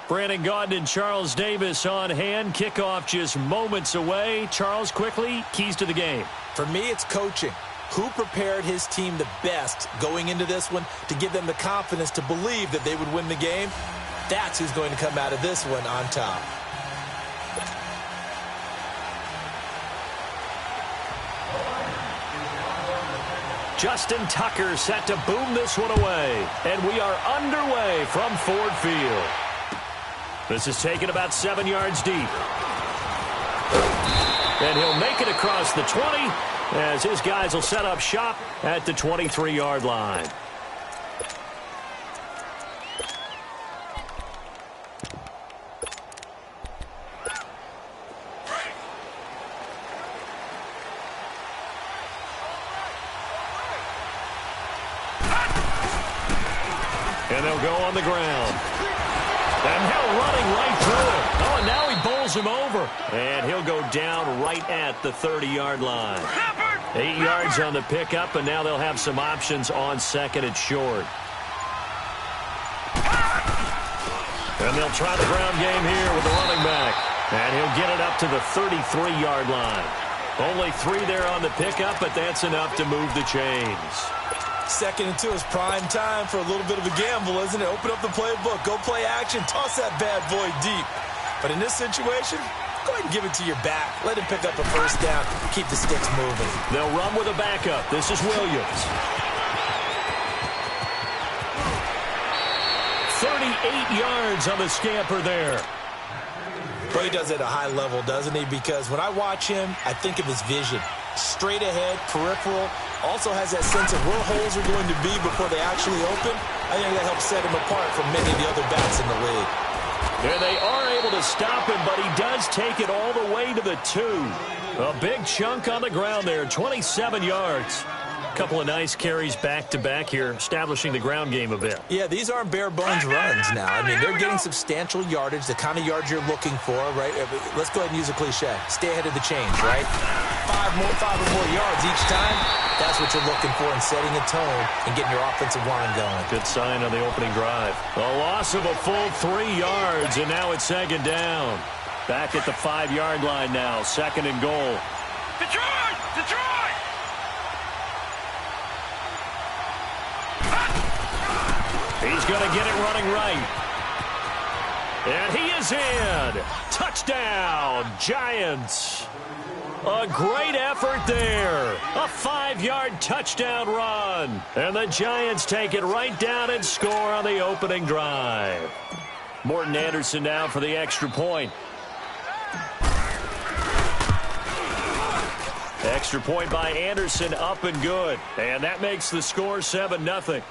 Brandon Gaudin and Charles Davis on hand. Kickoff just moments away. Charles, quickly, keys to the game. For me, it's coaching. Who prepared his team the best going into this one to give them the confidence to believe that they would win the game? That's who's going to come out of this one on top. Justin Tucker set to boom this one away. And we are underway from Ford Field. This is taken about 7 yards deep. And he'll make it across the 20 as his guys will set up shop at the 23-yard line. And they'll go on the ground. And Hill running right through it. Oh, and now he bowls him over. And he'll go down right at the 30-yard line. 8 yards on the pickup, and now they'll have some options on second and short. And they'll try the ground game here with the running back. And he'll get it up to the 33-yard line. Only 3 there on the pickup, but that's enough to move the chains. 2nd and 2 is prime time for a little bit of a gamble, isn't it? Open up the playbook, go play action, toss that bad boy deep. But in this situation, go ahead and give it to your back. Let him pick up a first down, keep the sticks moving. They'll run with a backup. This is Williams. 38 yards on the scamper there. Well, he does it at a high level, doesn't he? Because when I watch him, I think of his vision. Straight ahead, peripheral, also has that sense of where holes are going to be before they actually open. I think that helps set him apart from many of the other backs in the league. And they are able to stop him, but he does take it all the way to the 2. A big chunk on the ground there, 27 yards. A couple of nice carries back-to-back here, establishing the ground game a bit. Yeah, these aren't bare-bones runs now. I mean, they're getting substantial yardage, the kind of yards you're looking for, right? Let's go ahead and use a cliche. Stay ahead of the chains, right? 5 or more yards each time. That's what you're looking for in setting a tone and getting your offensive line going. Good sign on the opening drive. A loss of a full 3 yards, and now it's 2nd down. Back at the 5-yard line now, 2nd and goal. Detroit! Detroit! He's going to get it running right. And he is in. Touchdown, Giants. A great effort there. A 5-yard touchdown run. And the Giants take it right down and score on the opening drive. Morton Anderson now for the extra point. Extra point by Anderson, up and good. And that makes the score 7-0.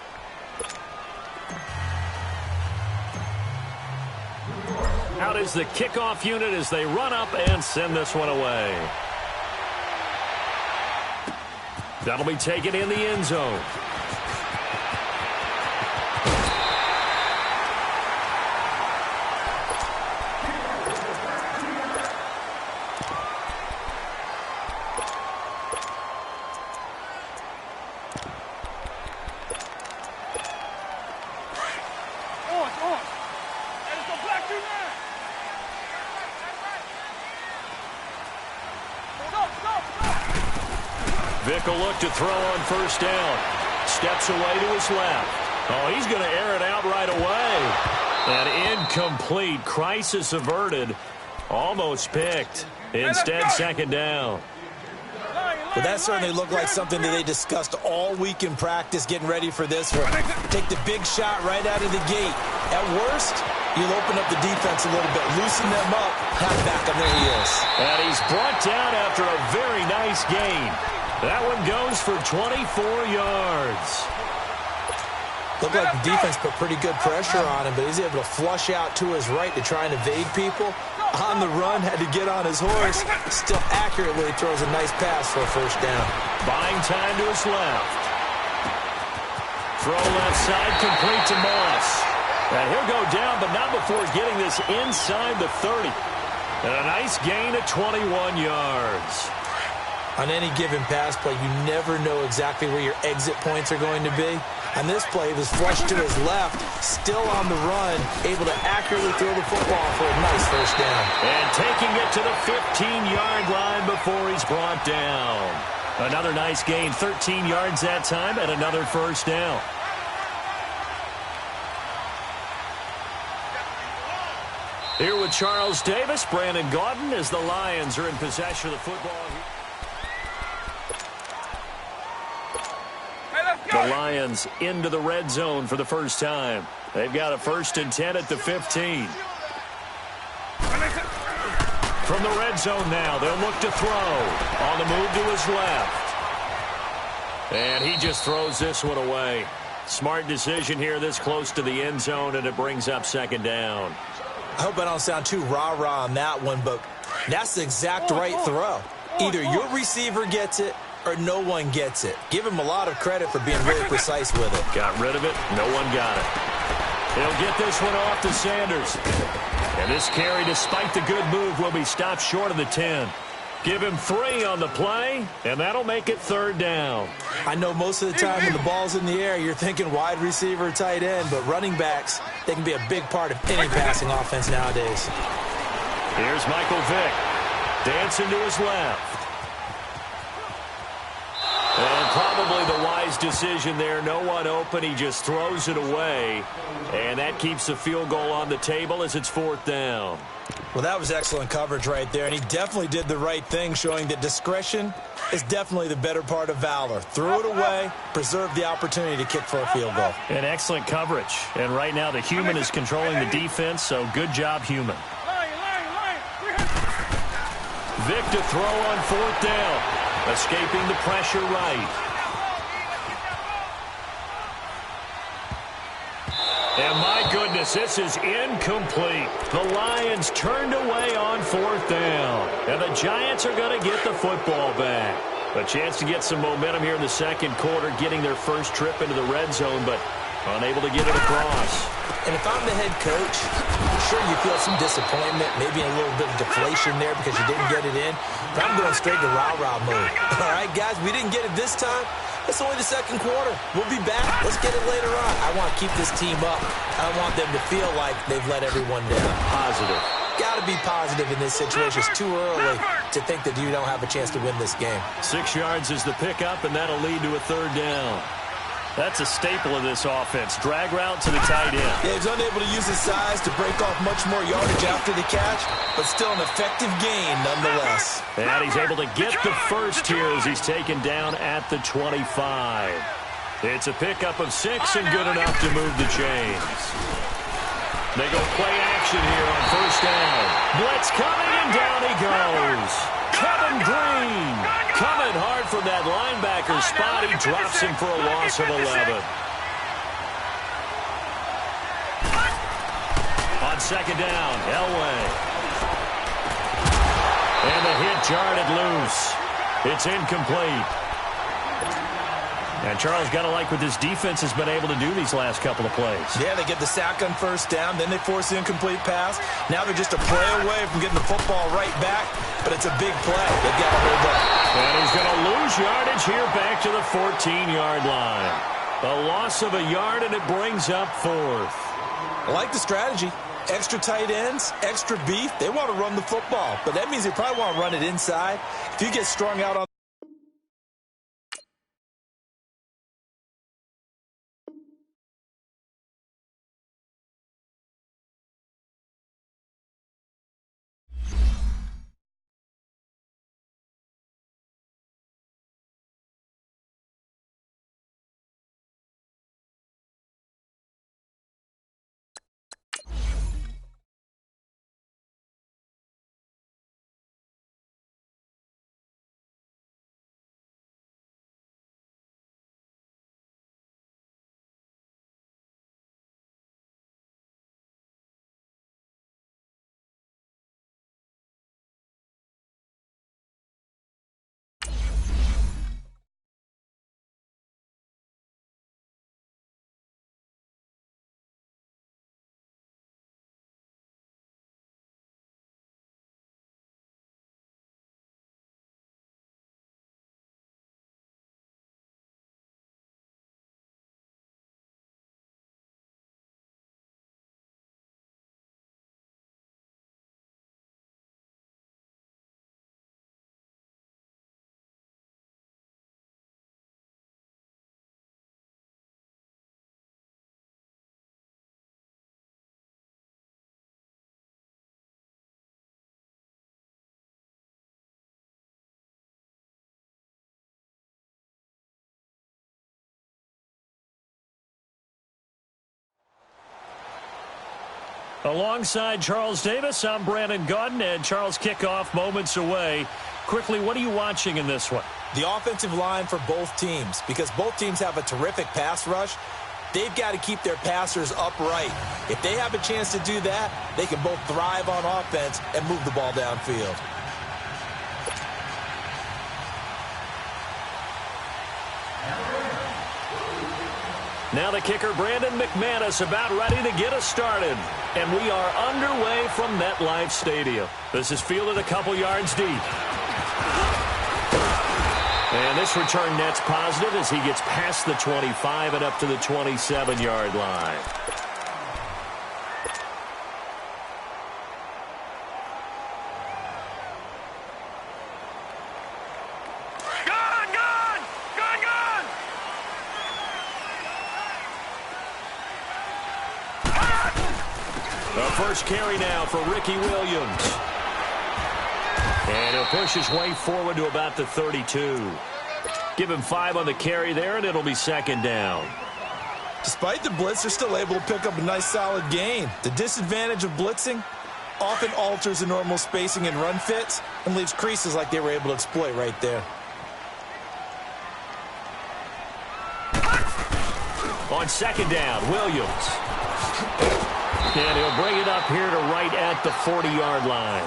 Out is the kickoff unit as they run up and send this one away. That'll be taken in the end zone. Vick will look to throw on first down. Steps away to his left. Oh, he's going to air it out right away. And incomplete. Crisis averted. Almost picked. Instead, 2nd down. But that certainly looked like something that they discussed all week in practice, getting ready for this one. Take the big shot right out of the gate. At worst, you'll open up the defense a little bit, loosen them up, have back on their heels. And he's brought down after a very nice gain. That one goes for 24 yards. Looked like the defense put pretty good pressure on him, but he's able to flush out to his right to try and evade people. On the run, had to get on his horse. Still accurately throws a nice pass for a first down. Buying time to his left. Throw left side, complete to Moss. And he'll go down, but not before getting this inside the 30. And a nice gain of 21 yards. On any given pass play, you never know exactly where your exit points are going to be. On this play, he was flushed to his left, still on the run, able to accurately throw the football for a nice first down. And taking it to the 15-yard line before he's brought down. Another nice gain, 13 yards that time, and another first down. Here with Charles Davis, Brandon Gaudin, as the Lions are in possession of the football. The Lions into the red zone for the first time. They've got a 1st and 10 at the 15. From the red zone now, they'll look to throw. On the move to his left. And he just throws this one away. Smart decision here this close to the end zone, and it brings up 2nd down. I hope I don't sound too rah-rah on that one, but that's the exact right throw. Either your receiver gets it or no one gets it. Give him a lot of credit for being really precise with it. Got rid of it. No one got it. He'll get this one off to Sanders. And this carry, despite the good move, will be stopped short of the 10. Give him 3 on the play, and that'll make it 3rd down. I know most of the time when the ball's in the air, you're thinking wide receiver, tight end, but running backs, they can be a big part of any passing offense nowadays. Here's Michael Vick. Dancing to his left. And probably the wise decision there. No one open. He just throws it away. And that keeps the field goal on the table as it's 4th down. Well, that was excellent coverage right there, and he definitely did the right thing, showing that discretion is definitely the better part of valor. Threw it away, preserved the opportunity to kick for a field goal. And excellent coverage. And right now the human is controlling the defense, so good job, human. Vick to throw on 4th down. Escaping the pressure right. And my goodness, this is incomplete. The Lions turned away on 4th down. And the Giants are going to get the football back. A chance to get some momentum here in the 2nd quarter, getting their first trip into the red zone, but unable to get it across. And if I'm the head coach, I'm sure you feel some disappointment, maybe a little bit of deflation there because you didn't get it in. But I'm going straight to rah-rah mode. All right, guys, we didn't get it this time. It's only the 2nd quarter. We'll be back. Let's get it later on. I want to keep this team up. I don't want them to feel like they've let everyone down. Positive. Got to be positive in this situation. It's too early to think that you don't have a chance to win this game. 6 yards is the pickup, and that'll lead to a 3rd down. That's a staple of this offense. Drag route to the tight end. Yeah, he's unable to use his size to break off much more yardage after the catch, but still an effective gain nonetheless. And he's able to get the first here as he's taken down at the 25. It's a pickup of 6 and good enough to move the chains. They go play action here on 1st down. Blitz coming, and down he goes. Kevin Green coming hard from that linebacker spot. He drops him for a loss of 11. On 2nd down, Elway. And the hit jarred it loose. It's incomplete. And Charles, got to like what this defense has been able to do these last couple of plays. Yeah, they get the sack on 1st down, then they force the incomplete pass. Now they're just a play away from getting the football right back, but it's a big play. They've got to hold up. And he's going to lose yardage here back to the 14-yard line. A loss of a yard, and it brings up 4th. I like the strategy. Extra tight ends, extra beef. They want to run the football, but that means they probably want to run it inside. If you get strung out on Alongside Charles Davis, I'm Brandon Gaudin, and Charles, kickoff moments away. Quickly, what are you watching in this one? The offensive line for both teams, because both teams have a terrific pass rush. They've got to keep their passers upright. If they have a chance to do that, they can both thrive on offense and move the ball downfield. Now the kicker, Brandon McManus, about ready to get us started. And we are underway from MetLife Stadium. This is fielded a couple yards deep. And this return net's positive as he gets past the 25 and up to the 27-yard line. First carry now for Ricky Williams. And he'll push his way forward to about the 32. Give him 5 on the carry there, and it'll be second down. Despite the blitz, they're still able to pick up a nice, solid gain. The disadvantage of blitzing often alters the normal spacing and run fits and leaves creases like they were able to exploit right there. On second down, Williams. And he'll bring it up here to right at the 40-yard line.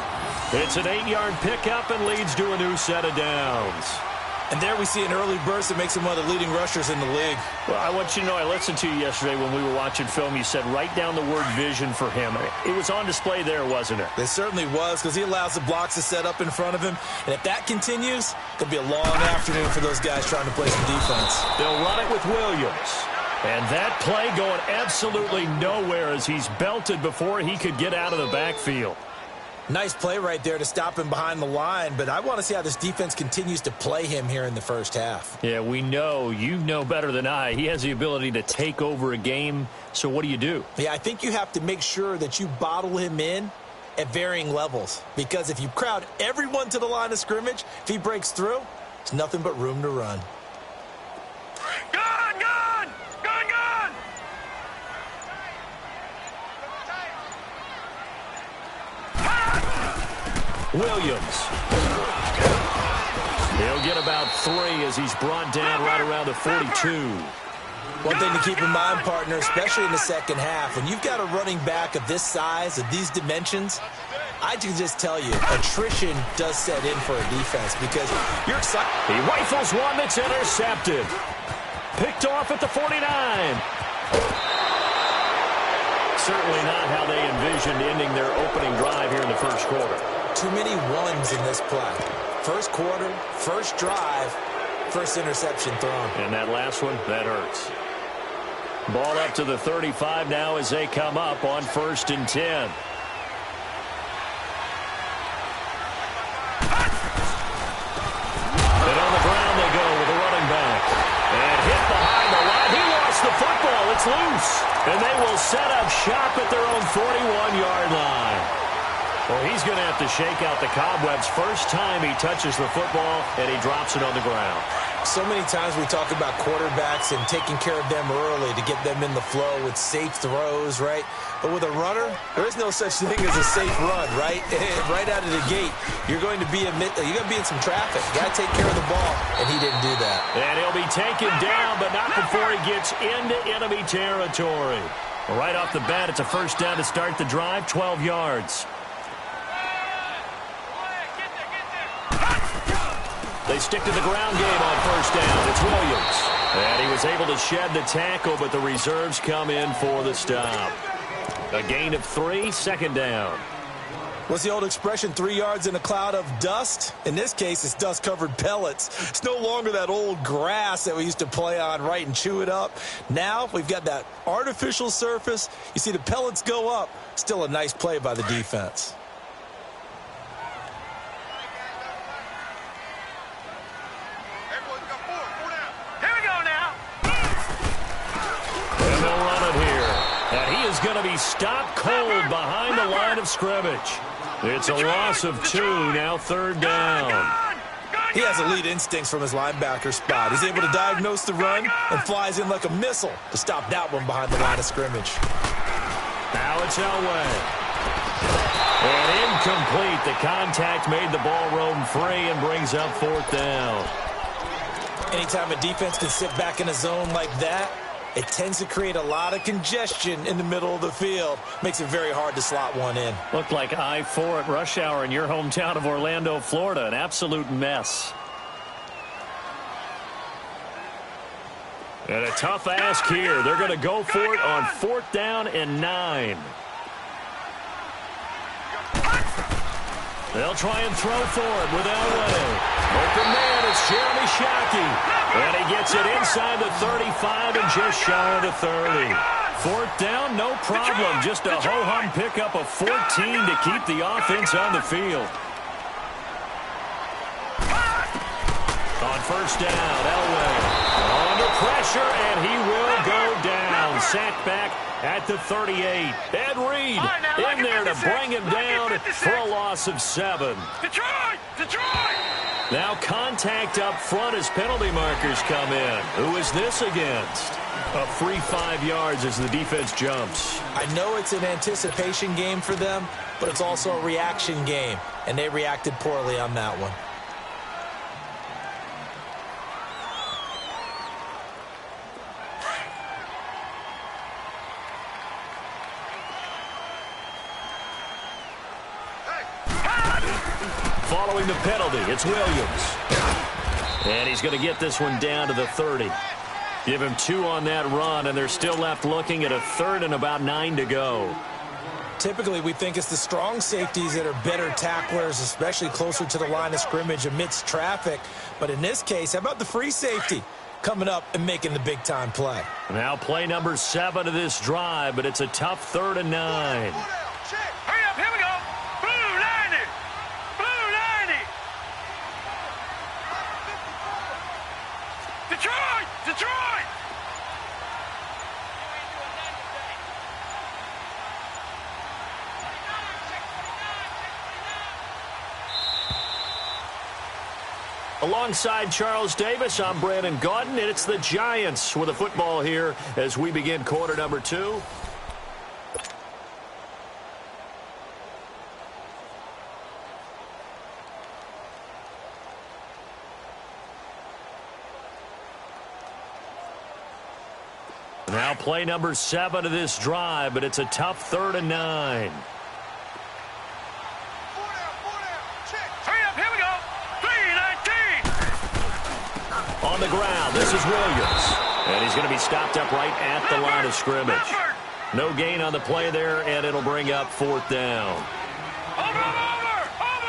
It's an 8-yard pickup and leads to a new set of downs. And there we see an early burst that makes him one of the leading rushers in the league. Well, I want you to know, I listened to you yesterday when we were watching film. You said write down the word vision for him. It was on display there, wasn't it? It certainly was, because he allows the blocks to set up in front of him. And if that continues, it'll be a long afternoon for those guys trying to play some defense. They'll run it with Williams. And that play going absolutely nowhere as he's belted before he could get out of the backfield. Nice play right there to stop him behind the line, but I want to see how this defense continues to play him here in the first half. Yeah, we know. You know better than I. He has the ability to take over a game, so what do you do? Yeah, I think you have to make sure that you bottle him in at varying levels, because if you crowd everyone to the line of scrimmage, if he breaks through, it's nothing but room to run. Williams. He'll get about 3 as he's brought down right around the 42. One thing to keep in mind, partner, especially in the second half, when you've got a running back of this size, of these dimensions, I can just tell you, attrition does set in for a defense because you're excited. He rifles one that's intercepted. Picked off at the 49. Certainly not how they envisioned ending their opening drive here in the first quarter. Too many ones in this play. First quarter, first drive, first interception thrown. And that last one, that hurts. Ball up to the 35 now as they come up on 1st and 10. And on the ground they go with the running back. And hit behind the line. He lost the football. It's loose. And they will set up shop at their own 41-yard line. Well, he's going to have to shake out the cobwebs first time he touches the football, and he drops it on the ground. So many times we talk about quarterbacks and taking care of them early to get them in the flow with safe throws, right? But with a runner, there is no such thing as a safe run, right? Right out of the gate, you're going to be in some traffic. You got to take care of the ball, and he didn't do that. And he'll be taken down, but not before he gets into enemy territory. Right off the bat, it's a first down to start the drive, 12 yards. They stick to the ground game on first down. It's Williams. And he was able to shed the tackle, but the reserves come in for the stop. A gain of 3, second down. What's the old expression, 3 yards in a cloud of dust? In this case, it's dust-covered pellets. It's no longer that old grass that we used to play on, right, and chew it up. Now we've got that artificial surface. You see the pellets go up. Still a nice play by the defense. Going to be stopped cold behind the line of scrimmage. It's a loss of 2, now 3rd down. He has elite instincts from his linebacker spot. He's able to diagnose the run and flies in like a missile to stop that one behind the line of scrimmage. Now it's Elway. And incomplete. The contact made the ball roam free and brings up 4th down. Anytime a defense can sit back in a zone like that, it tends to create a lot of congestion in the middle of the field. Makes it very hard to slot one in. Looked like I-4 at rush hour in your hometown of Orlando, Florida. An absolute mess. And a tough ask here. They're going to go for it on 4th down and 9. They'll try and throw for it with Elway. Open man, it's Jeremy Shockey. And he gets it inside the 35 and just shy of the 30. 4th down, no problem. Just a ho-hum pickup of 14 to keep the offense on the field. On 1st down, Elway under pressure, and he will go down. Sacked back at the 38. Ed Reed in there to bring him down for a loss of 7. Detroit! Now contact up front as penalty markers come in. Who is this against? A free 5 yards as the defense jumps. I know it's an anticipation game for them, but it's also a reaction game, and they reacted poorly on that one. Following the penalty, it's Williams. And he's going to get this one down to the 30. Give him 2 on that run, and they're still left looking at a 3rd and about 9 to go. Typically, we think it's the strong safeties that are better tacklers, especially closer to the line of scrimmage amidst traffic. But in this case, how about the free safety coming up and making the big-time play? Now play number 7 of this drive, but it's a tough 3rd and 9. Hurry up, here we go. Blue 90. Blue 90. Detroit! Alongside Charles Davis, I'm Brandon Gaudin, and it's the Giants with a football here as we begin quarter number 2. Now play number 7 of this drive, but it's a tough 3rd and 9. On the ground, this is Williams. And he's going to be stopped up right at the line of scrimmage. No gain on the play there, and it'll bring up 4th down.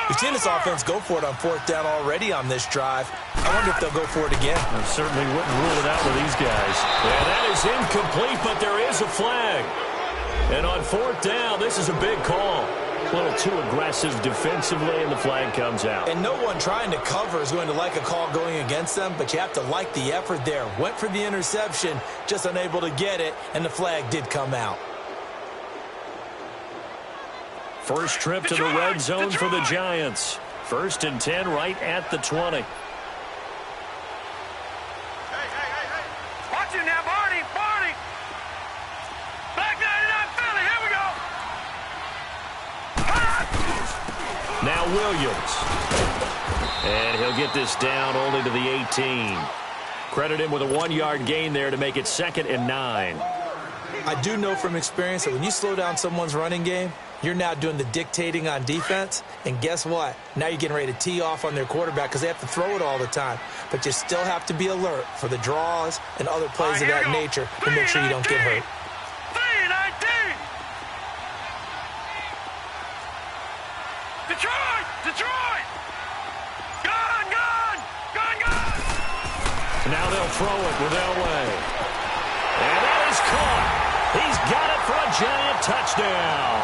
We've seen this offense go for it on 4th down already on this drive. I wonder if they'll go for it again. I certainly wouldn't rule it out with these guys. And that is incomplete, but there is a flag. And on 4th down, this is a big call. A little too aggressive defensively, and the flag comes out. And no one trying to cover is going to like a call going against them, but you have to like the effort there. Went for the interception, just unable to get it, and the flag did come out. First trip to the red zone for the Giants. 1st and 10 right at the 20. Watch it now, Barney. Back 99 Philly, here we go. Now Williams. And he'll get this down only to the 18. Credit him with a 1-yard gain there to make it 2nd and 9. I do know from experience that when you slow down someone's running game, you're now doing the dictating on defense. And guess what? Now you're getting ready to tee off on their quarterback because they have to throw it all the time. But you still have to be alert for the draws and other plays of that nature to make sure you don't get hurt. 319. Detroit! Gone! Now they'll throw it with Elway. And that is caught. He's got it for a Giant touchdown.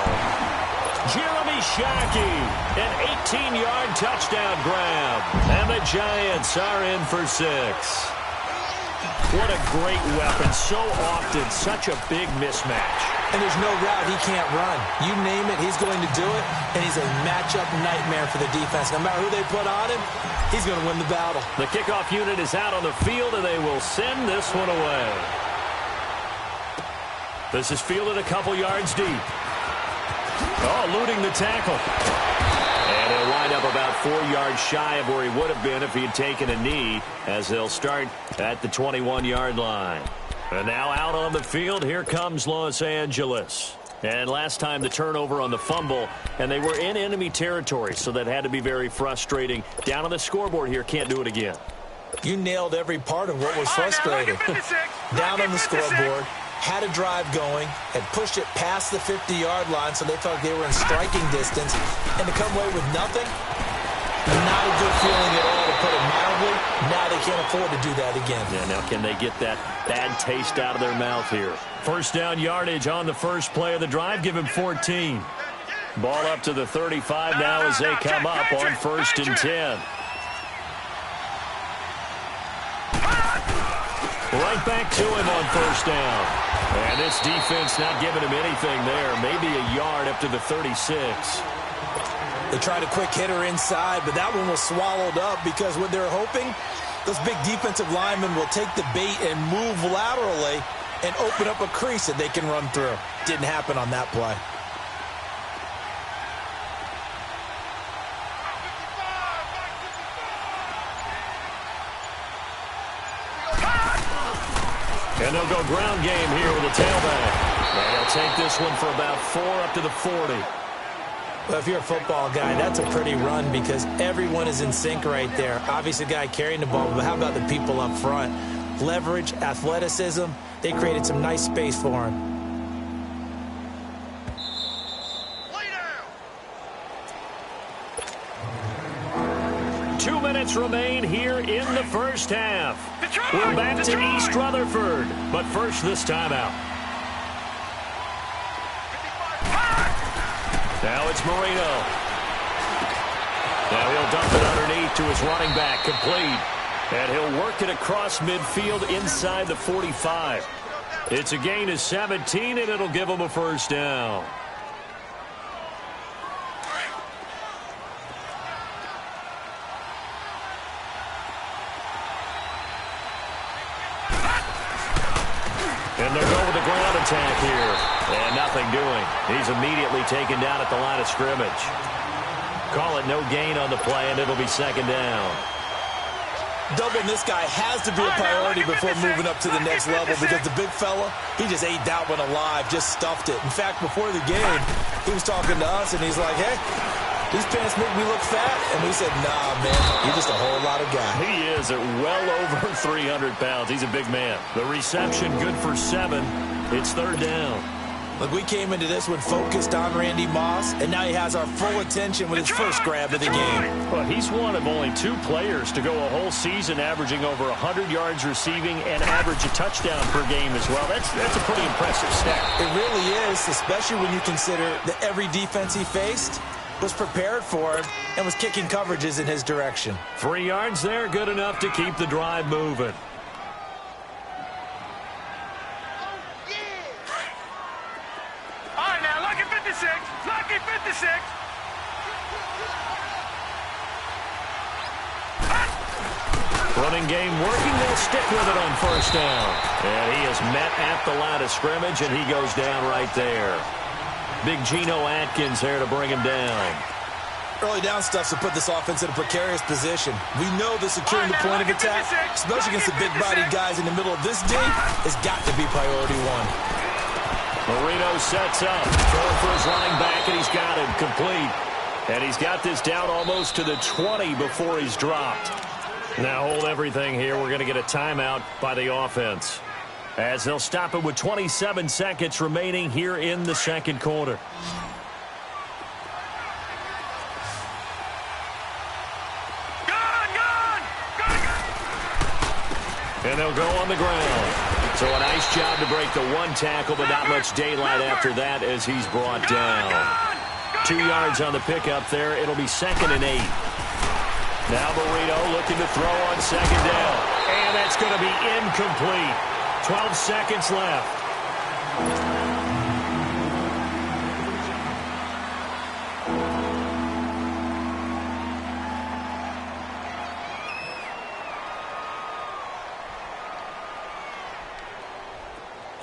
Jeremy Shockey, an 18-yard touchdown grab. And the Giants are in for 6. What a great weapon. So often, such a big mismatch. And there's no route he can't run. You name it, he's going to do it. And he's a matchup nightmare for the defense. No matter who they put on him, he's going to win the battle. The kickoff unit is out on the field, and they will send this one away. This is fielded a couple yards deep. Oh, eluding the tackle. And he'll wind up about 4 yards shy of where he would have been if he had taken a knee, as they'll start at the 21-yard line. And now out on the field, here comes Los Angeles. And last time the turnover on the fumble, and they were in enemy territory, so that had to be very frustrating. Down on the scoreboard here, can't do it again. You nailed every part of what was frustrating. Down on the scoreboard, had a drive going, had pushed it past the 50-yard line, so they felt they were in striking distance, and to come away with nothing, not a good feeling at all, to put it mildly. Now they can't afford to do that again. Yeah, now can they get that bad taste out of their mouth here? First down yardage on the first play of the drive. Give him 14. Ball up to the 35 now as they come up on 1st and 10. Right back to him on 1st down. And this defense not giving him anything there. Maybe a yard up to the 36. They tried a quick hitter inside, but that one was swallowed up because what they're hoping, those big defensive linemen will take the bait and move laterally and open up a crease that they can run through. Didn't happen on that play. And they'll go ground game here with a tailback. And he'll take this one for about 4 up to the 40. Well, if you're a football guy, that's a pretty run because everyone is in sync right there. Obviously, the guy carrying the ball, but how about the people up front? Leverage, athleticism, they created some nice space for him. Lay down. 2 minutes remain here in the first half. We're back to East Rutherford, but first this timeout. Now it's Marino. Now he'll dump it underneath to his running back, complete. And he'll work it across midfield inside the 45. It's a gain of 17, and it'll give him a first down. And they'll go with the ground attack here. And nothing doing. He's immediately taken down at the line of scrimmage. Call it no gain on the play, and it'll be 2nd down. Doubling this guy has to be a priority before moving up to the next level because the big fella, he just ate that one alive, just stuffed it. In fact, before the game, he was talking to us, and he's like, hey, these pants make me look fat. And we said, nah, man, you're just a whole lot of guy. He is at well over 300 pounds. He's a big man. The reception good for 7. It's 3rd down. Look, we came into this one focused on Randy Moss, and now he has our full attention with his first grab of the game. Well, he's one of only 2 players to go a whole season averaging over 100 yards receiving and average a touchdown per game as well. That's a pretty impressive stat. It really is, especially when you consider that every defense he faced was prepared for him and was kicking coverages in his direction. 3 yards there, good enough to keep the drive moving. All right, now, lucky 56. Lucky 56. Running game working. They'll stick with it on 1st down. And he is met at the line of scrimmage, and he goes down right there. Big Geno Atkins there to bring him down. Early down stuff to put this offense in a precarious position. We know that securing the point of attack, especially against the big-bodied guys in the middle of this game, has got to be priority 1. Marino sets up, throwing for his running back, and he's got him complete. And he's got this down almost to the 20 before he's dropped. Now hold everything here. We're going to get a timeout by the offense, as they'll stop it with 27 seconds remaining here in the 2nd quarter. And they'll go on the ground. So a nice job to break the 1 tackle, but not much daylight after that as he's brought down. 2 yards on the pickup there. It'll be 2nd and 8. Now Marino looking to throw on 2nd down. And that's going to be incomplete. 12 seconds left.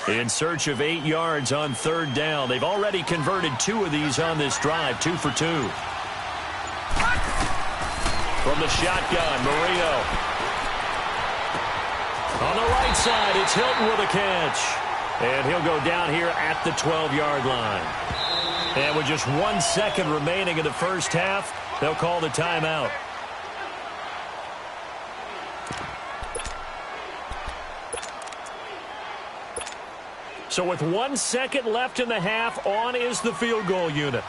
in search of 8 yards on third down. They've already converted 2 of these on this drive, 2 for 2. From the shotgun, Marino. On the right side, it's Hilton with a catch. And he'll go down here at the 12-yard line. And with just 1 second remaining in the first half, they'll call the timeout. So with 1 second left in the half, on is the field goal unit.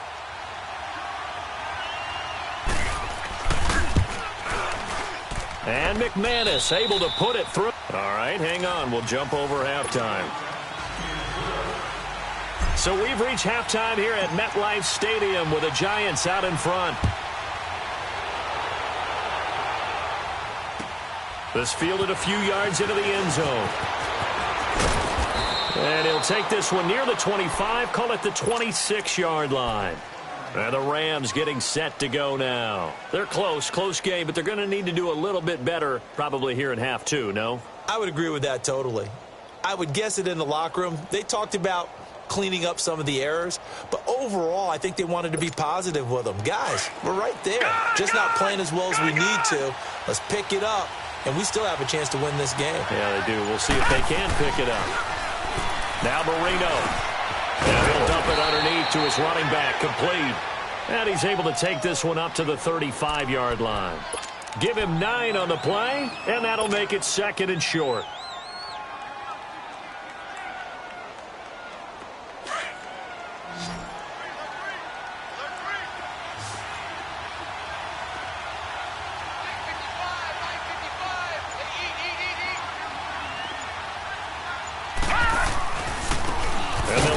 And McManus able to put it through. All right, hang on. We'll jump over halftime. So we've reached halftime here at MetLife Stadium with the Giants out in front. This fielded a few yards into the end zone. And he'll take this one near the 25, call it the 26-yard line. And the Rams getting set to go now. They're close game, but they're going to need to do a little bit better probably here in half 2, no? I would agree with that totally. I would guess it in the locker room. They talked about cleaning up some of the errors, but overall, I think they wanted to be positive with them. Guys, we're right there. Just not playing as well as we need to. Let's pick it up, and we still have a chance to win this game. Yeah, they do. We'll see if they can pick it up. Now Marino. And he'll dump it underneath to his running back, complete. And he's able to take this one up to the 35-yard line. Give him 9 on the play, and that'll make it 2nd and short.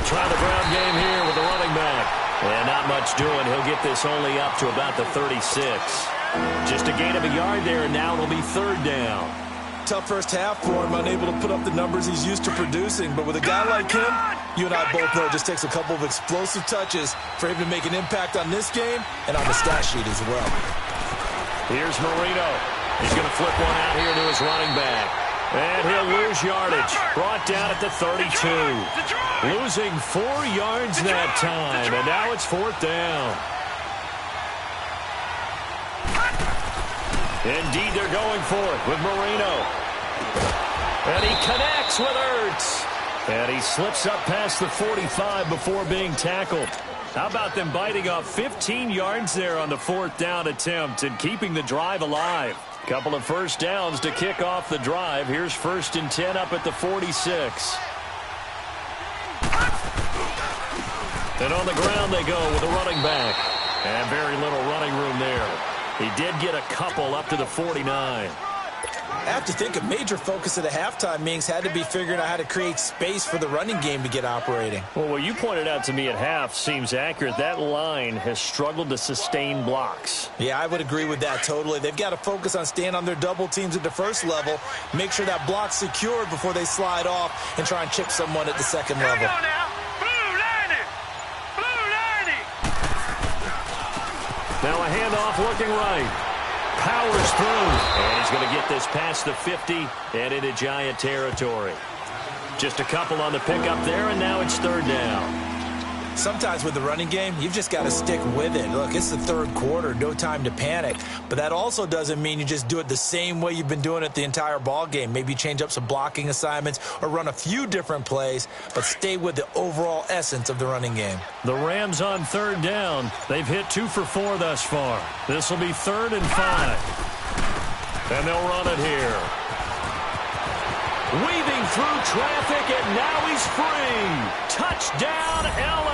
Try the ground game here with the running back. And not much doing. He'll get this only up to about the 36. Just a gain of a yard there, and now it'll be 3rd down. Tough first half for him, unable to put up the numbers he's used to producing. But with a guy like him, you and I both know it just takes a couple of explosive touches for him to make an impact on this game and on the stat sheet as well. Here's Marino. He's going to flip one out here to his running back. And he'll lose yardage. Brought down at the 32. Losing 4 yards that time. And now it's 4th down. Indeed, they're going for it with Marino. And he connects with Ertz. And he slips up past the 45 before being tackled. How about them biting off 15 yards there on the 4th down attempt and keeping the drive alive? Couple of first downs to kick off the drive. Here's 1st and 10 up at the 46. And on the ground they go with a running back. And very little running room there. He did get a couple up to the 49. I have to think a major focus of the halftime meetings had to be figuring out how to create space for the running game to get operating. Well, what you pointed out to me at half seems accurate. That line has struggled to sustain blocks. Yeah, I would agree with that totally. They've got to focus on staying on their double teams at the first level, make sure that block's secured before they slide off and try and chip someone at the second level. Now a handoff looking right. Powers through. And he's going to get this past the 50 and into Giant territory. Just a couple on the pickup there, and now it's 3rd down. Sometimes with the running game, you've just got to stick with it. Look, it's the 3rd quarter, no time to panic. But that also doesn't mean you just do it the same way you've been doing it the entire ball game. Maybe change up some blocking assignments or run a few different plays, but stay with the overall essence of the running game. The Rams on 3rd down. They've hit 2 for 4 thus far. This will be 3rd and 5. And they'll run it here. Weaving through traffic, and now he's free. Touchdown, L.A.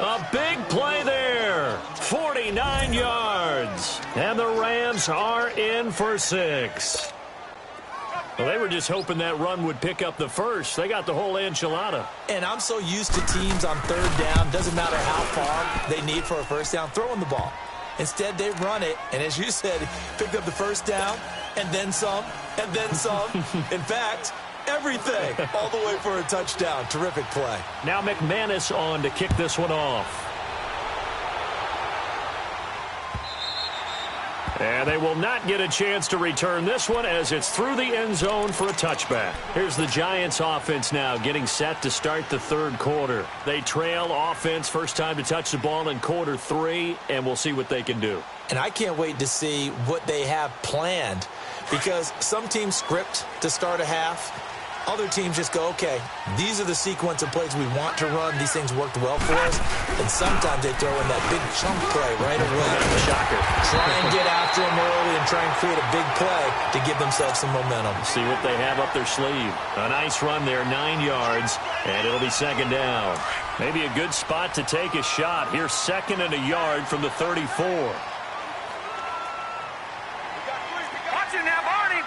A big play there. 49 yards. And the Rams are in for 6. Well, they were just hoping that run would pick up the first. They got the whole enchilada. And I'm so used to teams on 3rd down, doesn't matter how far they need for a first down, throwing the ball. Instead, they run it, and as you said, picked up the first down, and then some, and then some. In fact, everything, all the way for a touchdown. Terrific play. Now McManus on to kick this one off. And they will not get a chance to return this one as it's through the end zone for a touchback. Here's the Giants offense now getting set to start the third quarter. They trail offense first time to touch the ball in quarter 3, and we'll see what they can do. And I can't wait to see what they have planned, because some teams script to start a half. Other teams just go, okay, these are the sequence of plays we want to run. These things worked well for us. And sometimes they throw in that big chunk play right away. Shocker. Try and get after them early and try and create a big play to give themselves some momentum. See what they have up their sleeve. A nice run there, 9 yards, and it'll be second down. Maybe a good spot to take a shot. Here's second and a yard from the 34. Watch it now, Barney.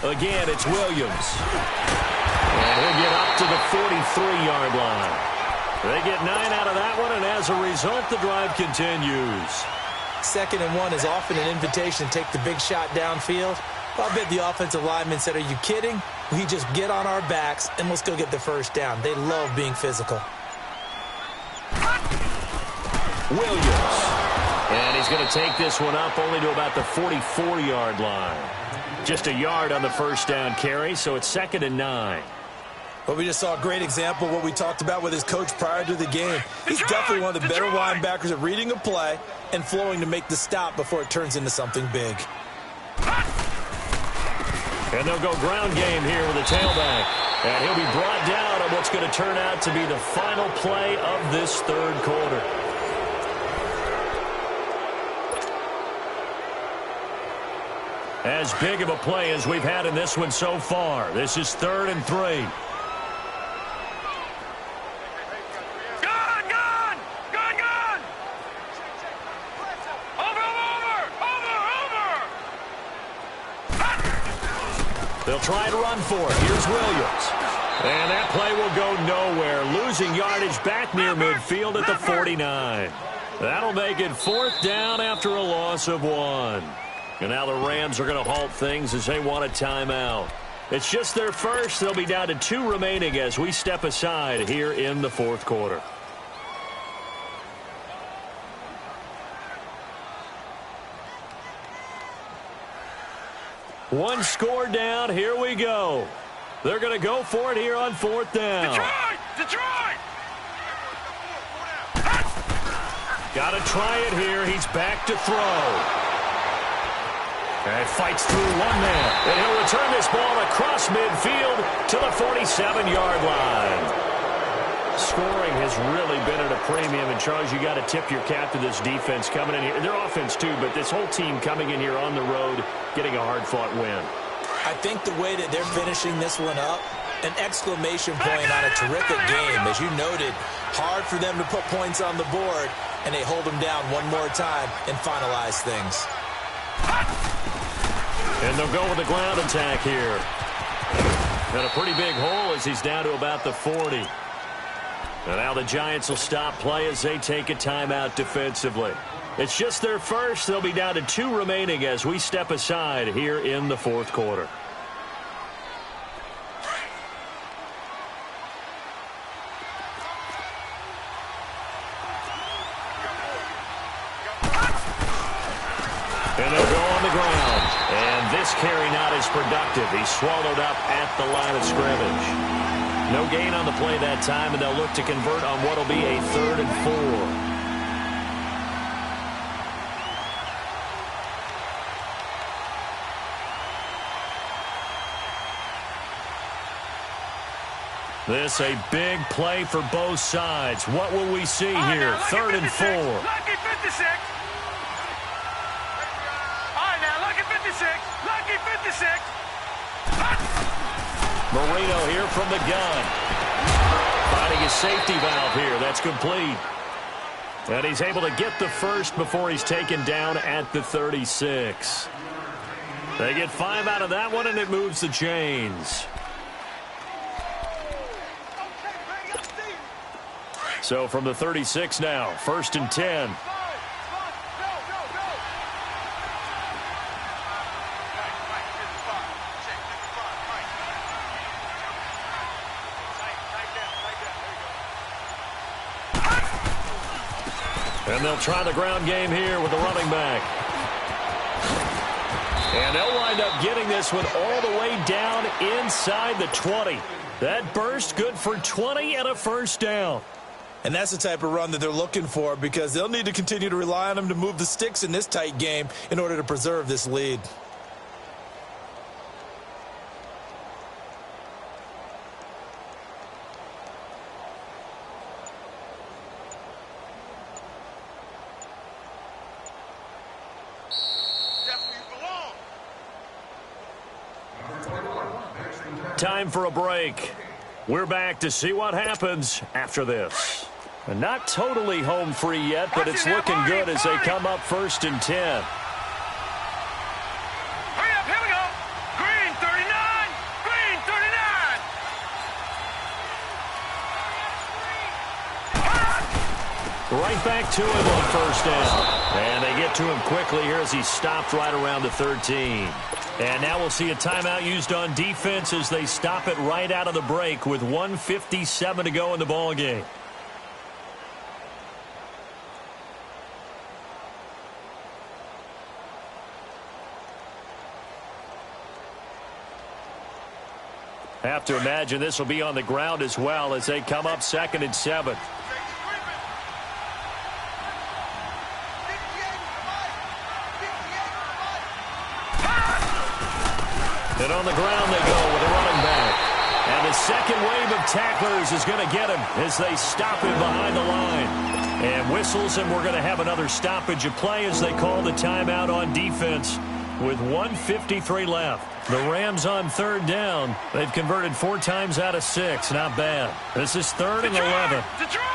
Again, it's Williams. And he'll get up to the 43-yard line. They get 9 out of that one, and as a result, the drive continues. Second and 1 is often an invitation to take the big shot downfield. Well, I bet the offensive lineman said, are you kidding? We just get on our backs, and let's go get the first down. They love being physical. Williams. And he's going to take this one up only to about the 44-yard line. Just a yard on the first down carry, so it's second and 9. Well, we just saw a great example of what we talked about with his coach prior to the game. He's definitely one of the better linebackers at reading a play and flowing to make the stop before it turns into something big. And they'll go ground game here with a tailback. And he'll be brought down on what's going to turn out to be the final play of this third quarter. As big of a play as we've had in this one so far. This is 3rd and 3. Gone! Over! They'll try to run for it. Here's Williams. And that play will go nowhere. Losing yardage back near midfield at the 49. That'll make it 4th down after a loss of 1. And now the Rams are going to halt things as they want a timeout. It's just their first. They'll be down to 2 remaining as we step aside here in the 4th quarter. One score down. Here we go. They're going to go for it here on 4th down. Detroit! Got to try it here. He's back to throw. And fights through one man. And he'll return this ball across midfield to the 47-yard line. Scoring has really been at a premium. And, Charles, you got to tip your cap to this defense coming in here. Their offense, too, but this whole team coming in here on the road, getting a hard-fought win. I think the way that they're finishing this one up, an exclamation point on a terrific game. As you noted, hard for them to put points on the board, and they hold them down one more time and finalize things. And they'll go with the ground attack here. And a pretty big hole as he's down to about the 40. And now the Giants will stop play as they take a timeout defensively. It's just their first. They'll be down to 2 remaining as we step aside here in the 4th quarter. And they'll go on the ground. And this carry not as productive. He's swallowed up at the line of scrimmage. No gain on the play that time, and they'll look to convert on what will be a 3rd and 4. This a big play for both sides. What will we see here? 3rd and 4. Lucky 56. All right, now, lucky 56. Lucky 56. Marino here from the gun. Finding his safety valve here. That's complete. And he's able to get the first before he's taken down at the 36. They get 5 out of that one, and it moves the chains. So from the 36 now, 1st and 10. And they'll try the ground game here with the running back. And they'll wind up getting this one all the way down inside the 20. That burst good for 20 and a first down. And that's the type of run that they're looking for, because they'll need to continue to rely on them to move the sticks in this tight game in order to preserve this lead. Time for a break. We're back to see what happens after this. And not totally home free yet, but it's looking good as they come up 1st and 10. Hurry up, here we go. Green 39, green 39. Right back to him on 1st down. And they get to him quickly here as he stopped right around the 13. And now we'll see a timeout used on defense as they stop it right out of the break with 1:57 to go in the ball game. Have to imagine this will be on the ground as well as they come up 2nd and 7. And on the ground they go with a running back. And the second wave of tacklers is going to get him as they stop him behind the line. And whistles, and we're going to have another stoppage of play as they call the timeout on defense with 1:53 left. The Rams on 3rd down. They've converted 4 times out of 6. Not bad. This is 3rd and 11. Detroit!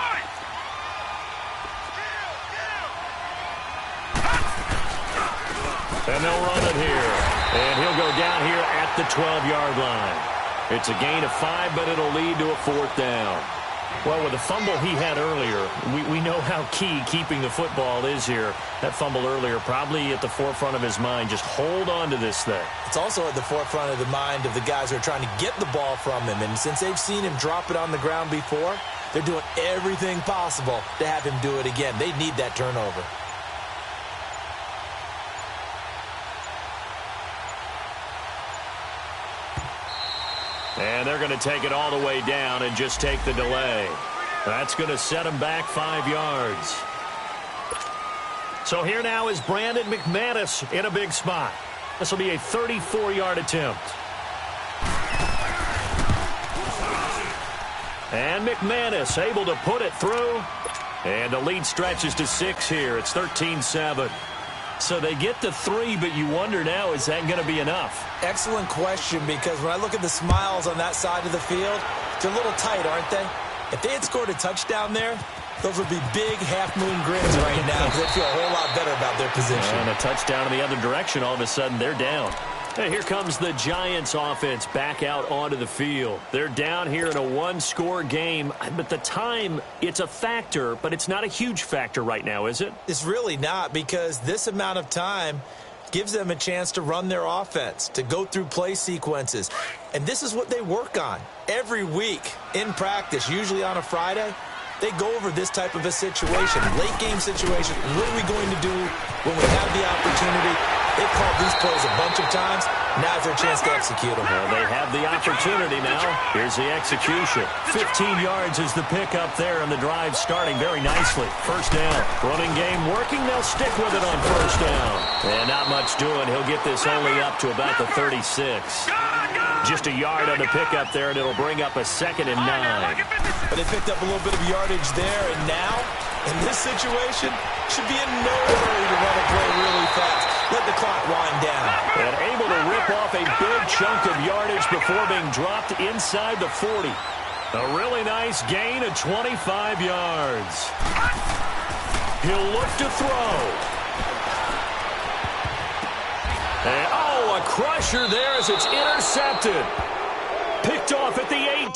And they'll run it here. And he'll go down here at the 12-yard line. It's a gain of 5, but it'll lead to a 4th down. Well, with the fumble he had earlier, we know how key keeping the football is here. That fumble earlier probably at the forefront of his mind. Just hold on to this thing. It's also at the forefront of the mind of the guys who are trying to get the ball from him. And since they've seen him drop it on the ground before, they're doing everything possible to have him do it again. They need that turnover. And they're going to take it all the way down and just take the delay. That's going to set them back 5 yards. So here now is Brandon McManus in a big spot. This will be a 34-yard attempt. And McManus able to put it through. And the lead stretches to 6 here. It's 13-7. So they get to 3, but you wonder now, is that going to be enough? Excellent question, because when I look at the smiles on that side of the field, they're a little tight, aren't they? If they had scored a touchdown there, those would be big half-moon grins right now, because they feel a whole lot better about their position. And a touchdown in the other direction, all of a sudden they're down. Hey, here comes the Giants offense back out onto the field. They're down here in a 1-score game, but the time, it's a factor, but it's not a huge factor right now, is it? It's really not, because this amount of time gives them a chance to run their offense, to go through play sequences. And this is what they work on every week in practice, usually on a Friday. They go over this type of a situation, late-game situation. What are we going to do when we have the opportunity? They've called these plays a bunch of times. Now's their chance to execute them. Well, they have the opportunity now. Here's the execution. 15 yards is the pickup there, and the drive starting very nicely. 1st down. Running game working. They'll stick with it on 1st down. And not much doing. He'll get this only up to about the 36. Just a yard on the pickup there, and it'll bring up a 2nd and 9. But they picked up a little bit of yardage there, and now, in this situation, should be in no hurry to run a play really fast. Let the clock wind down. And able to rip off a big chunk of yardage before being dropped inside the 40. A really nice gain of 25 yards. He'll look to throw. And, oh, a crusher there as it's intercepted. Picked off at the 8.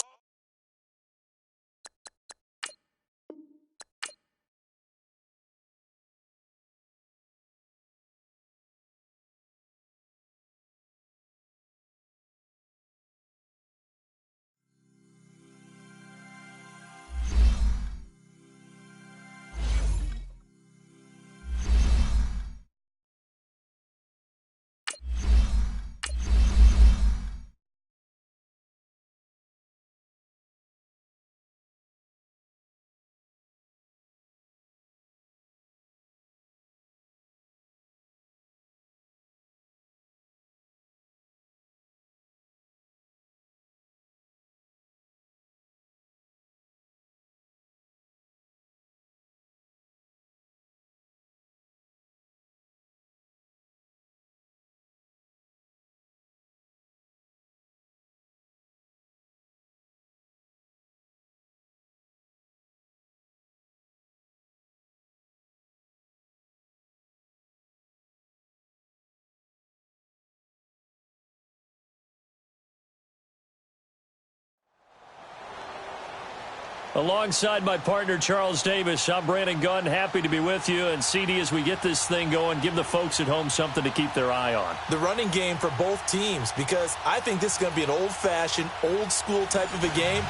Alongside my partner, Charles Davis, I'm Brandon Gunn. Happy to be with you. And, CD, as we get this thing going, give the folks at home something to keep their eye on. The running game for both teams, because I think this is going to be an old-fashioned, old-school type of a game.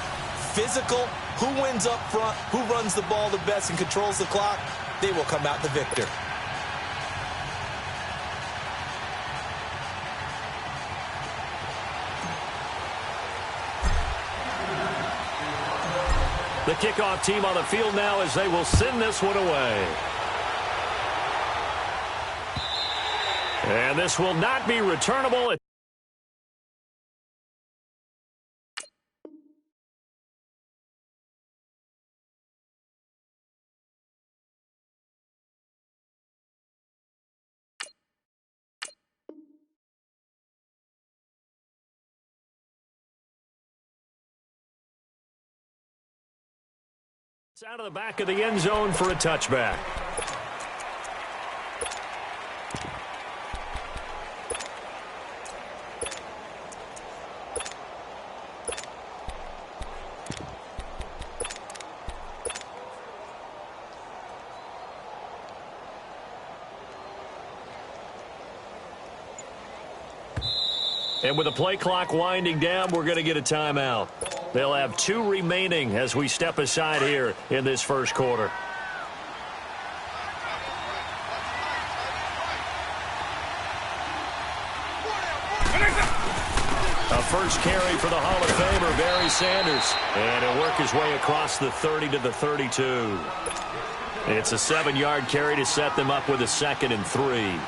Physical, who wins up front, who runs the ball the best and controls the clock, they will come out the victor. The kickoff team on the field now as they will send this one away. And this will not be returnable. It's out of the back of the end zone for a touchback. And with the play clock winding down, we're going to get a timeout. They'll have 2 remaining as we step aside here in this first quarter. A first carry for the Hall of Famer, Barry Sanders. And he'll work his way across the 30 to the 32. It's a 7-yard carry to set them up with a 2nd and 3.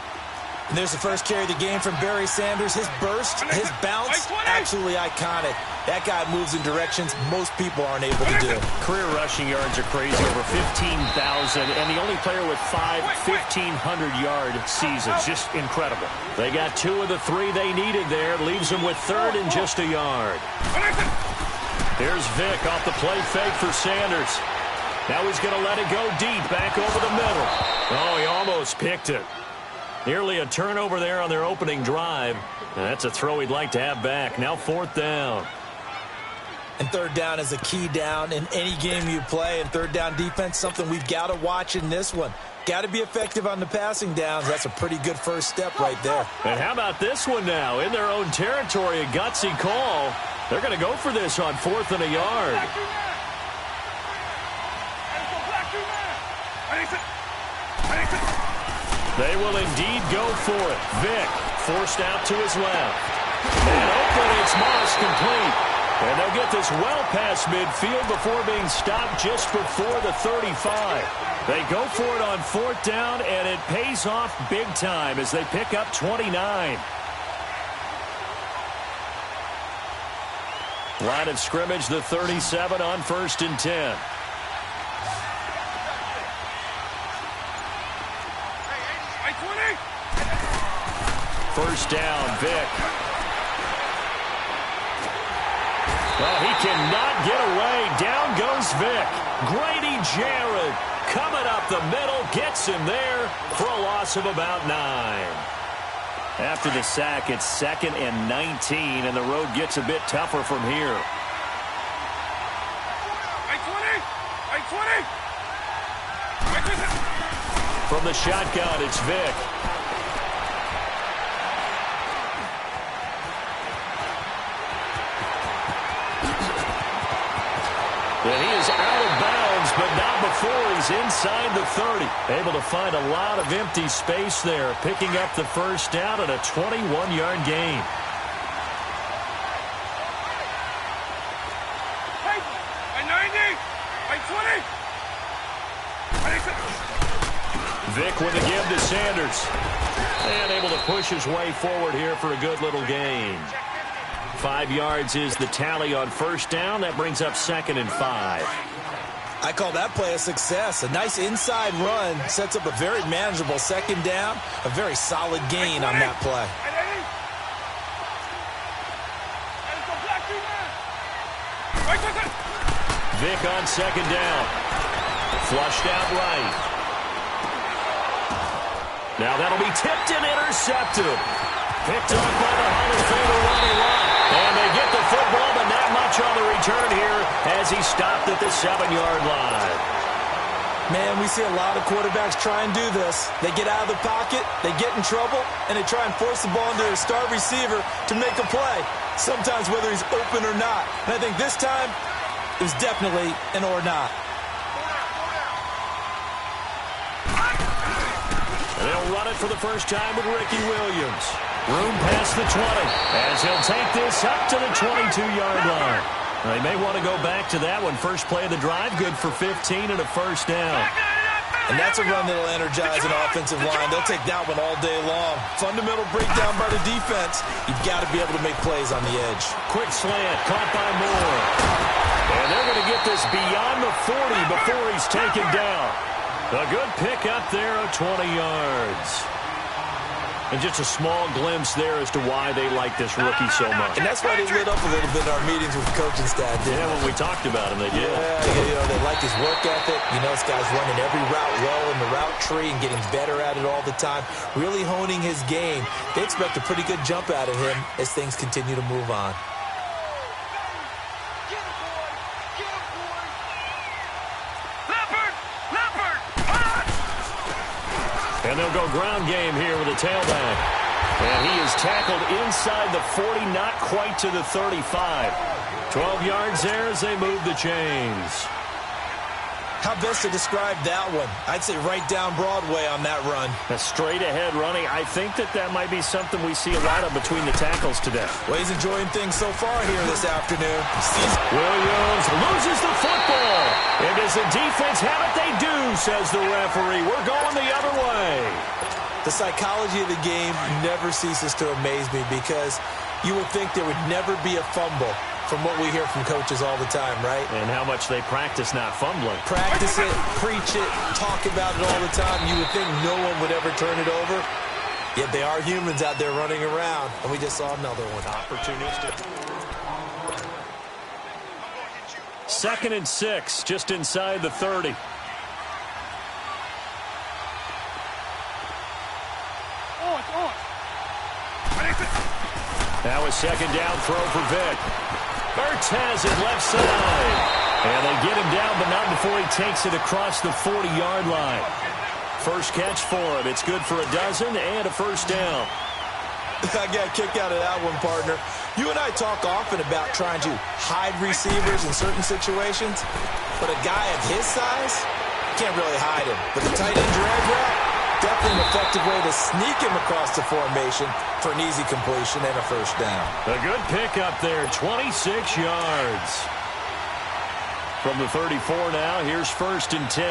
And there's the first carry of the game from Barry Sanders. His burst, his bounce, absolutely iconic. That guy moves in directions most people aren't able to do. Career rushing yards are crazy, over 15,000, and the only player with 5 1,500-yard seasons. Just incredible. They got 2 of the 3 they needed there. Leaves them with 3rd and just a yard. Here's Vick off the play fake for Sanders. Now he's going to let it go deep, back over the middle. Oh, he almost picked it. Nearly a turnover there on their opening drive. And that's a throw he'd like to have back. Now 4th down. And 3rd down is a key down in any game you play. And 3rd down defense, something we've got to watch in this one. Got to be effective on the passing downs. That's a pretty good first step right there. And how about this one now? In their own territory, a gutsy call. They're going to go for this on 4th and a yard. They will indeed go for it. Vick forced out to his left. And open, it's Moss complete. And they'll get this well past midfield before being stopped just before the 35. They go for it on 4th down, and it pays off big time as they pick up 29. Line of scrimmage, the 37 on 1st and 10. First down, Vick. Well, he cannot get away. Down goes Vick. Grady Jarrett coming up the middle, gets him there for a loss of about 9. After the sack, it's 2nd and 19, and the road gets a bit tougher from here. From the shotgun, it's Vick. And he is out of bounds, but not before he's inside the 30. Able to find a lot of empty space there, picking up the first down at a 21-yard gain. Vick with a give to Sanders. And able to push his way forward here for a good little gain. 5 yards is the tally on first down. That brings up 2nd and 5. I call that play a success. A nice inside run sets up a very manageable 2nd down. A very solid gain on that play. Vick on 2nd down. Flushed out right. Now that'll be tipped and intercepted. Picked off by the Hall of Famer Ronnie Lott. And they get the football, but now that much on the return here as he stopped at the 7-yard line. Man, we see a lot of quarterbacks try and do this. They get out of the pocket, they get in trouble, and they try and force the ball into a star receiver to make a play, sometimes whether he's open or not. And I think this time, it was definitely an or not. And they'll run it for the first time with Ricky Williams. Room past the 20 as he'll take this up to the 22-yard line. They may want to go back to that one. First play of the drive, good for 15 and a first down. And that's a run that'll energize an offensive line. They'll take that one all day long. Fundamental breakdown by the defense. You've got to be able to make plays on the edge. Quick slant, caught by Moore. And they're going to get this beyond the 40 before he's taken down. A good pick up there of 20 yards. And just a small glimpse there as to why they like this rookie so much. And that's why they lit up a little bit in our meetings with the coaching staff. Yeah, when we talked about him, they did. Yeah, they like his work ethic. You know, this guy's running every route well in the route tree and getting better at it all the time, really honing his game. They expect a pretty good jump out of him as things continue to move on. And they'll go ground game here with a tailback. And he is tackled inside the 40, not quite to the 35. 12 yards there as they move the chains. How best to describe that one? I'd say right down Broadway on that run. A straight-ahead running. I think that might be something we see a lot of between the tackles today. Well, he's enjoying things so far here this afternoon. Williams loses the football. And does the defense have it? They do, says the referee. We're going the other way. The psychology of the game never ceases to amaze me because you would think there would never be a fumble from what we hear from coaches all the time, right? And how much they practice not fumbling. Practice it, preach it, talk about it all the time. You would think no one would ever turn it over. Yet they are humans out there running around. And we just saw another one. Opportunistic. 2nd and 6, just inside the 30. Now a second down throw for Vick. Ertz has it left side. And they get him down, but not before he takes it across the 40-yard line. First catch for him. It's good for a dozen and a first down. I got a kick out of that one, partner. You and I talk often about trying to hide receivers in certain situations, but a guy of his size, can't really hide him. But the tight end drag route, definitely an effective way to sneak him across the formation for an easy completion and a first down. A good pickup there, 26 yards. From the 34 now, here's 1st and 10.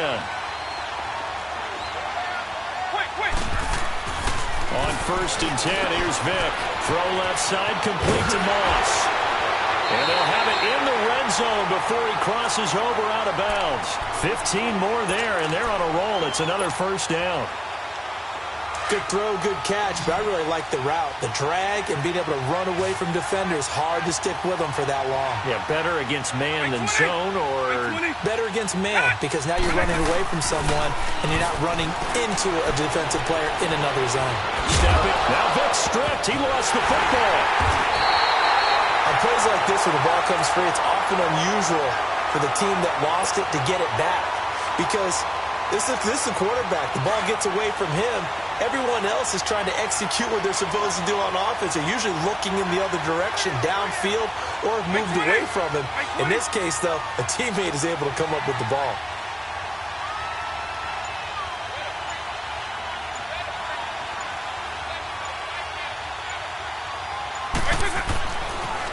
On 1st and 10, here's Vick. Throw left side, complete to Moss. And they'll have it in the red zone before he crosses over out of bounds. 15 more there, and they're on a roll. It's another first down. Good throw, good catch, but I really like the route. The drag and being able to run away from defenders, hard to stick with them for that long. Yeah, better against man than zone, or better against man, because now you're running away from someone and you're not running into a defensive player in another zone. Stepping. Now Vick stripped. He lost the football. On plays like this where the ball comes free, it's often unusual for the team that lost it to get it back, because this is the quarterback. The ball gets away from him. Everyone else is trying to execute what they're supposed to do on offense. They're usually looking in the other direction, downfield, or have moved away from him. In this case, though, a teammate is able to come up with the ball.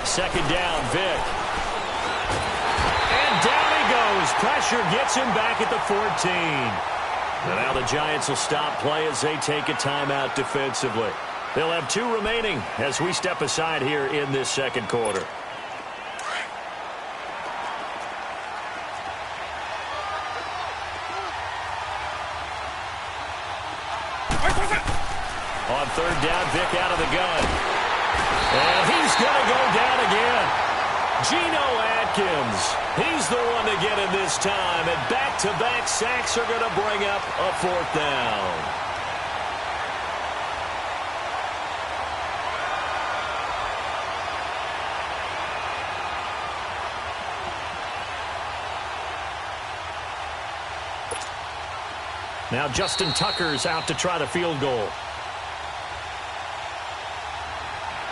Second down, Vick. And down he goes. Pressure gets him back at the 14. And now the Giants will stop play as they take a timeout defensively. They'll have 2 remaining as we step aside here in this second quarter. On 3rd down, Vick out of the gun. And he's going to go down again. Geno Atkins, he's the one to get him this time, and back-to-back sacks are going to bring up a 4th down. Now Justin Tucker's out to try the field goal.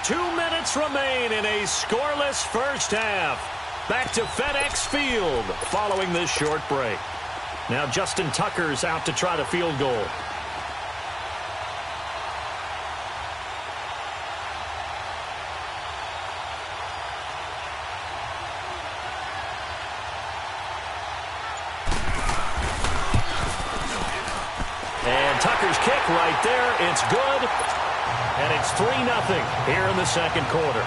2 minutes remain in a scoreless first half. Back to FedEx Field following this short break. Now Justin Tucker's out to try the field goal. And Tucker's kick right there. It's good. And it's 3-0 here in the second quarter.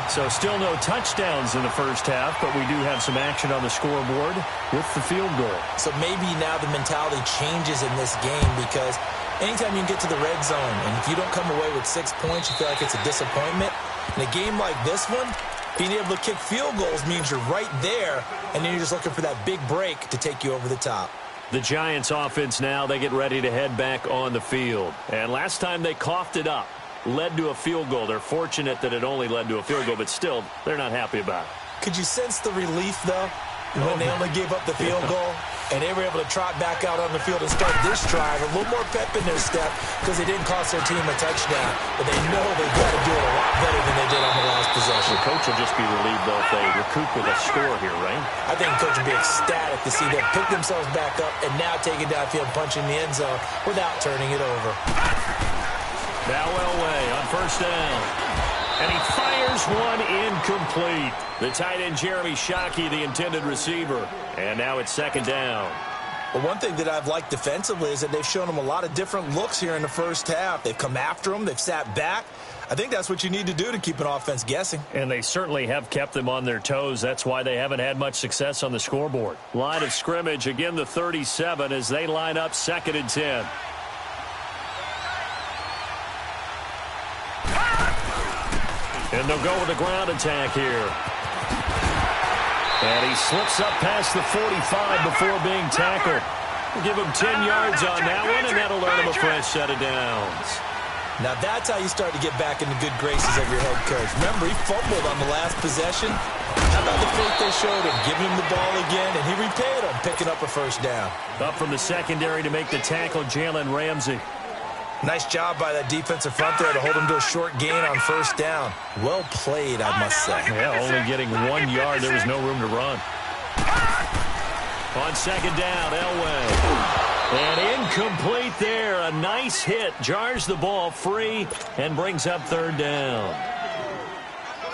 So still no touchdowns in the first half, but we do have some action on the scoreboard with the field goal. So maybe now the mentality changes in this game because anytime you can get to the red zone and if you don't come away with 6 points, you feel like it's a disappointment. In a game like this one, being able to kick field goals means you're right there, and then you're just looking for that big break to take you over the top. The Giants offense now, they get ready to head back on the field. And last time they coughed it up. Led to a field goal. They're fortunate that it only led to a field goal, but still, they're not happy about it. Could you sense the relief, though, when they only gave up the field goal and they were able to trot back out on the field and start this drive, a little more pep in their step because they didn't cost their team a touchdown, but they know they've got to do it a lot better than they did on the last possession. The coach will just be relieved, though, if they recoup with a score here, right? I think the coach will be ecstatic to see them pick themselves back up and now take it downfield, punching the end zone without turning it over. Now Elway on first down. And he fires one incomplete. The tight end Jeremy Shockey, the intended receiver. And now it's second down. Well, one thing that I've liked defensively is that they've shown them a lot of different looks here in the first half. They've come after them. They've sat back. I think that's what you need to do to keep an offense guessing. And they certainly have kept them on their toes. That's why they haven't had much success on the scoreboard. Line of scrimmage, again the 37 as they line up 2nd and 10. And they'll go with a ground attack here. And he slips up past the 45 before being tackled. We'll give him 10 yards on that one, and that'll earn him a fresh set of downs. Now that's how you start to get back in the good graces of your head coach. Remember, he fumbled on the last possession. How about the faith they showed him, giving him the ball again, and he repaid him, picking up a first down. Up from the secondary to make the tackle, Jalen Ramsey. Nice job by that defensive front there to hold him to a short gain on first down. Well played, I must say. Yeah, only getting 1 yard. There was no room to run. On second down, Elway. And incomplete there. A nice hit. Jars the ball free and brings up third down.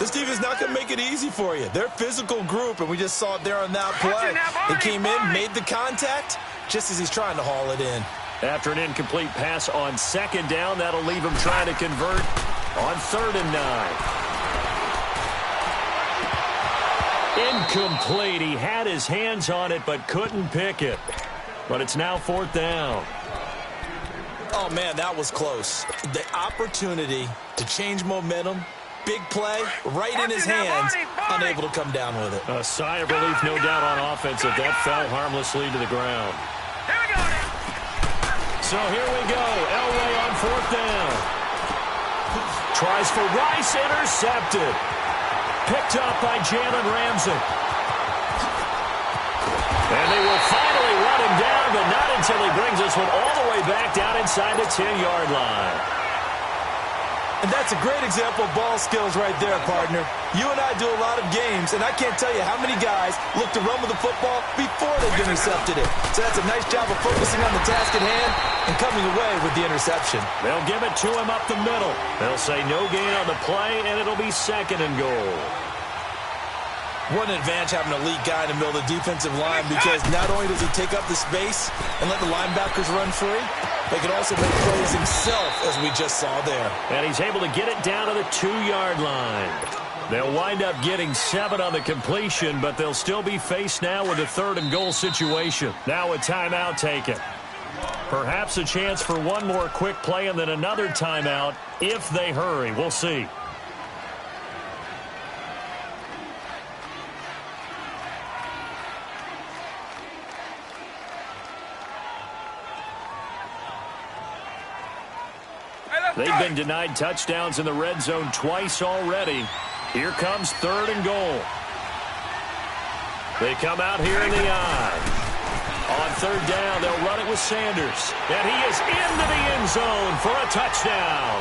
This team is not going to make it easy for you. They're a physical group, and we just saw it there on that play. They came in, made the contact, just as he's trying to haul it in. After an incomplete pass on second down, that'll leave him trying to convert on 3rd and 9. Incomplete. He had his hands on it but couldn't pick it. But it's now 4th down. Oh, man, that was close. The opportunity to change momentum, big play, right in his hands, unable to come down with it. A sigh of relief, no doubt, on offense if that fell harmlessly to the ground. Here we go. So here we go. Elway on 4th down. Tries for Rice, intercepted. Picked up by Jalen Ramsey. And they will finally run him down, but not until he brings this one all the way back down inside the 10-yard line. And that's a great example of ball skills right there, partner. You and I do a lot of games, and I can't tell you how many guys look to run with the football before they've intercepted it. So that's a nice job of focusing on the task at hand and coming away with the interception. They'll give it to him up the middle. They'll say no gain on the play, and it'll be 2nd and goal. What an advantage having an elite guy in the middle of the defensive line, because not only does he take up the space and let the linebackers run free, they can also make plays himself, as we just saw there. And he's able to get it down to the 2-yard line. They'll wind up getting 7 on the completion, but they'll still be faced now with a 3rd and goal situation. Now a timeout taken. Perhaps a chance for one more quick play and then another timeout if they hurry. We'll see. They've been denied touchdowns in the red zone twice already. Here comes 3rd and goal. They come out here in the I. On third down. They'll run it with Sanders. And he is into the end zone for a touchdown.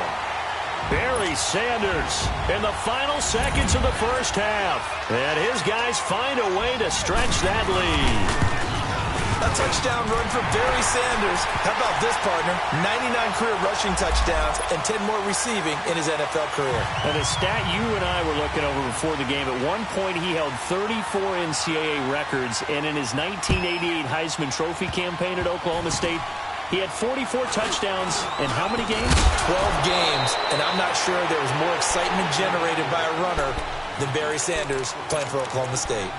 Barry Sanders in the final seconds of the first half. And his guys find a way to stretch that lead. A touchdown run for Barry Sanders. How about this, partner? 99 career rushing touchdowns and 10 more receiving in his NFL career. And a stat you and I were looking over before the game, at one point he held 34 NCAA records, and in his 1988 Heisman Trophy campaign at Oklahoma State, he had 44 touchdowns in how many games? 12 games, and I'm not sure there was more excitement generated by a runner than Barry Sanders playing for Oklahoma State.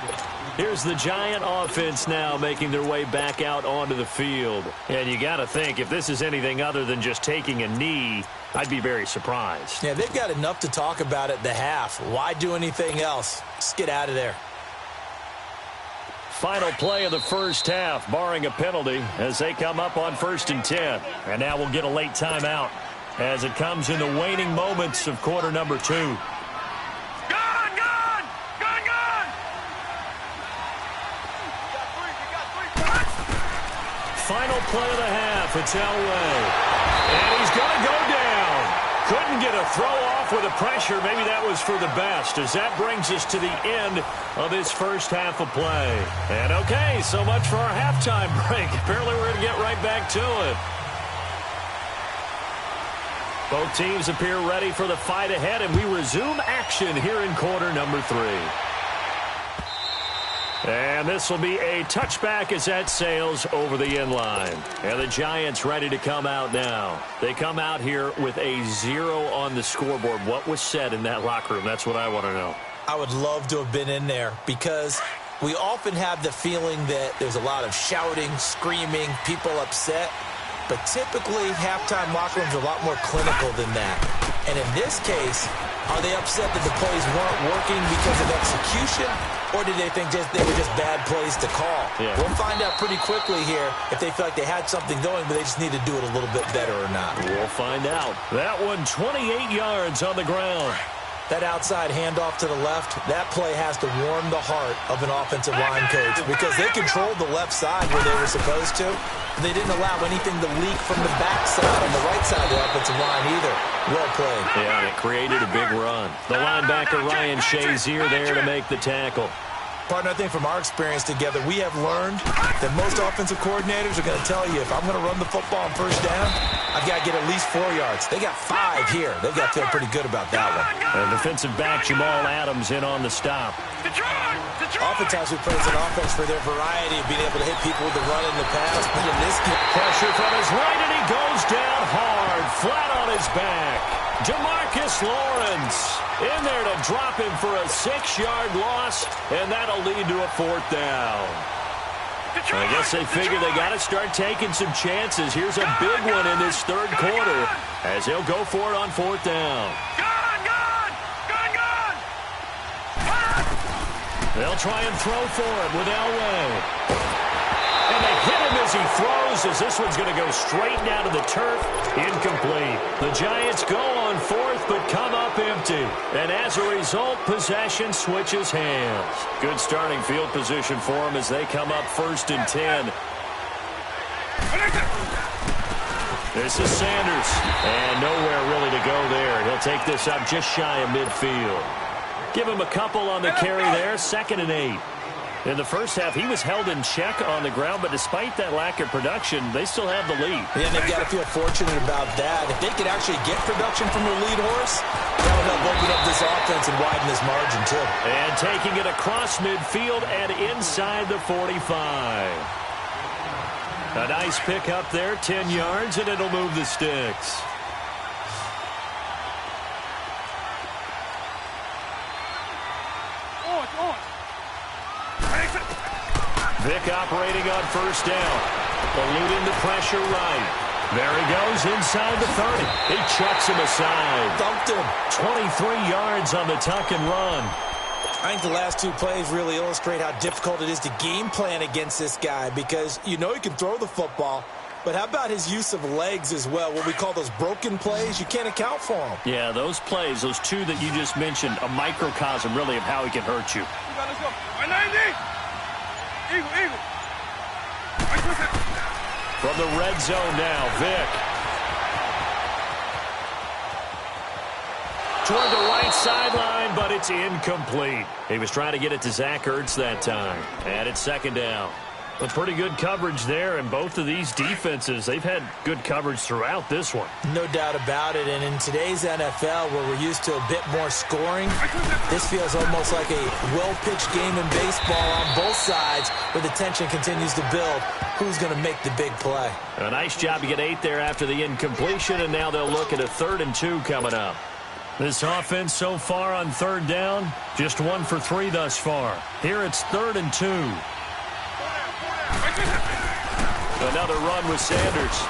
Here's the Giant offense now making their way back out onto the field. And you got to think, if this is anything other than just taking a knee, I'd be very surprised. Yeah, they've got enough to talk about at the half. Why do anything else? Just get out of there. Final play of the first half, barring a penalty, as they come up on 1st and 10. And now we'll get a late timeout as it comes in the waning moments of quarter number 2. Final play of the half. It's Elway. And he's going to go down. Couldn't get a throw off with the pressure. Maybe that was for the best, as that brings us to the end of this first half of play. And okay, so much for our halftime break. Apparently we're going to get right back to it. Both teams appear ready for the fight ahead, and we resume action here in quarter number 3. And this will be a touchback as that sails over the end line. And the Giants ready to come out now. They come out here with a 0 on the scoreboard. What was said in that locker room? That's what I want to know. I would love to have been in there, because we often have the feeling that there's a lot of shouting, screaming, people upset. But typically, halftime locker rooms are a lot more clinical than that. And in this case, are they upset that the plays weren't working because of execution? Or did they think they were just bad plays to call? Yeah. We'll find out pretty quickly here if they feel like they had something going, but they just need to do it a little bit better or not. We'll find out. That one 28 yards on the ground. That outside handoff to the left, that play has to warm the heart of an offensive line coach, because they controlled the left side where they were supposed to. They didn't allow anything to leak from the backside on the right side of the offensive line either. Well played. Yeah, and it created a big run. The linebacker Ryan Shazier there to make the tackle. Partner, I think from our experience together, we have learned that most offensive coordinators are going to tell you, if I'm going to run the football on first down, I've got to get at least 4 yards. They got 5 here. They've got to feel pretty good about that one. And defensive back Jamal Adams in on the stop. Oftentimes we praise an offense for their variety of being able to hit people with the run and the pass, but in this game, pressure from his right, and he goes down hard, flat on his back. DeMarcus Lawrence in there to drop him for a 6-yard loss, and that'll lead to a 4th down. I guess they figure they got to start taking some chances. Here's a big one in this third quarter as he'll go for it on 4th down. They'll try and throw for it with Elway. And they hit him as he throws, as this one's going to go straight down to the turf. Incomplete. The Giants go on 4th, but come up empty. And as a result, possession switches hands. Good starting field position for them as they come up 1st and 10. This is Sanders. And nowhere really to go there. He'll take this up just shy of midfield. Give him a couple on the carry there. 2nd and 8. In the first half, he was held in check on the ground, but despite that lack of production, they still have the lead. Yeah, and they've got to feel fortunate about that. If they could actually get production from their lead horse, that would help open up this offense and widen this margin, too. And taking it across midfield and inside the 45. A nice pick up there, 10 yards, and it'll move the sticks. Vick operating on 1st down. Eluding the pressure right. There he goes inside the 30. He chucks him aside. Dumped him. 23 yards on the tuck and run. I think the last 2 plays really illustrate how difficult it is to game plan against this guy, because you know he can throw the football, but how about his use of legs as well? What we call those broken plays, you can't account for them. Yeah, those plays, those 2 that you just mentioned, a microcosm really of how he can hurt you. Let's go. 190. Eagle. From the red zone now, Vick. Toward the right sideline, but it's incomplete. He was trying to get it to Zach Ertz that time. And it's second down. A pretty good coverage there, and both of these defenses, they've had good coverage throughout this one. No doubt about it, and in today's NFL, where we're used to a bit more scoring, this feels almost like a well-pitched game in baseball on both sides, where the tension continues to build. Who's going to make the big play? A nice job to get 8 there after the incompletion, and now they'll look at a 3rd and 2 coming up. This offense so far on 3rd down, just 1 for 3 thus far. Here it's 3rd and 2. Another run with Sanders.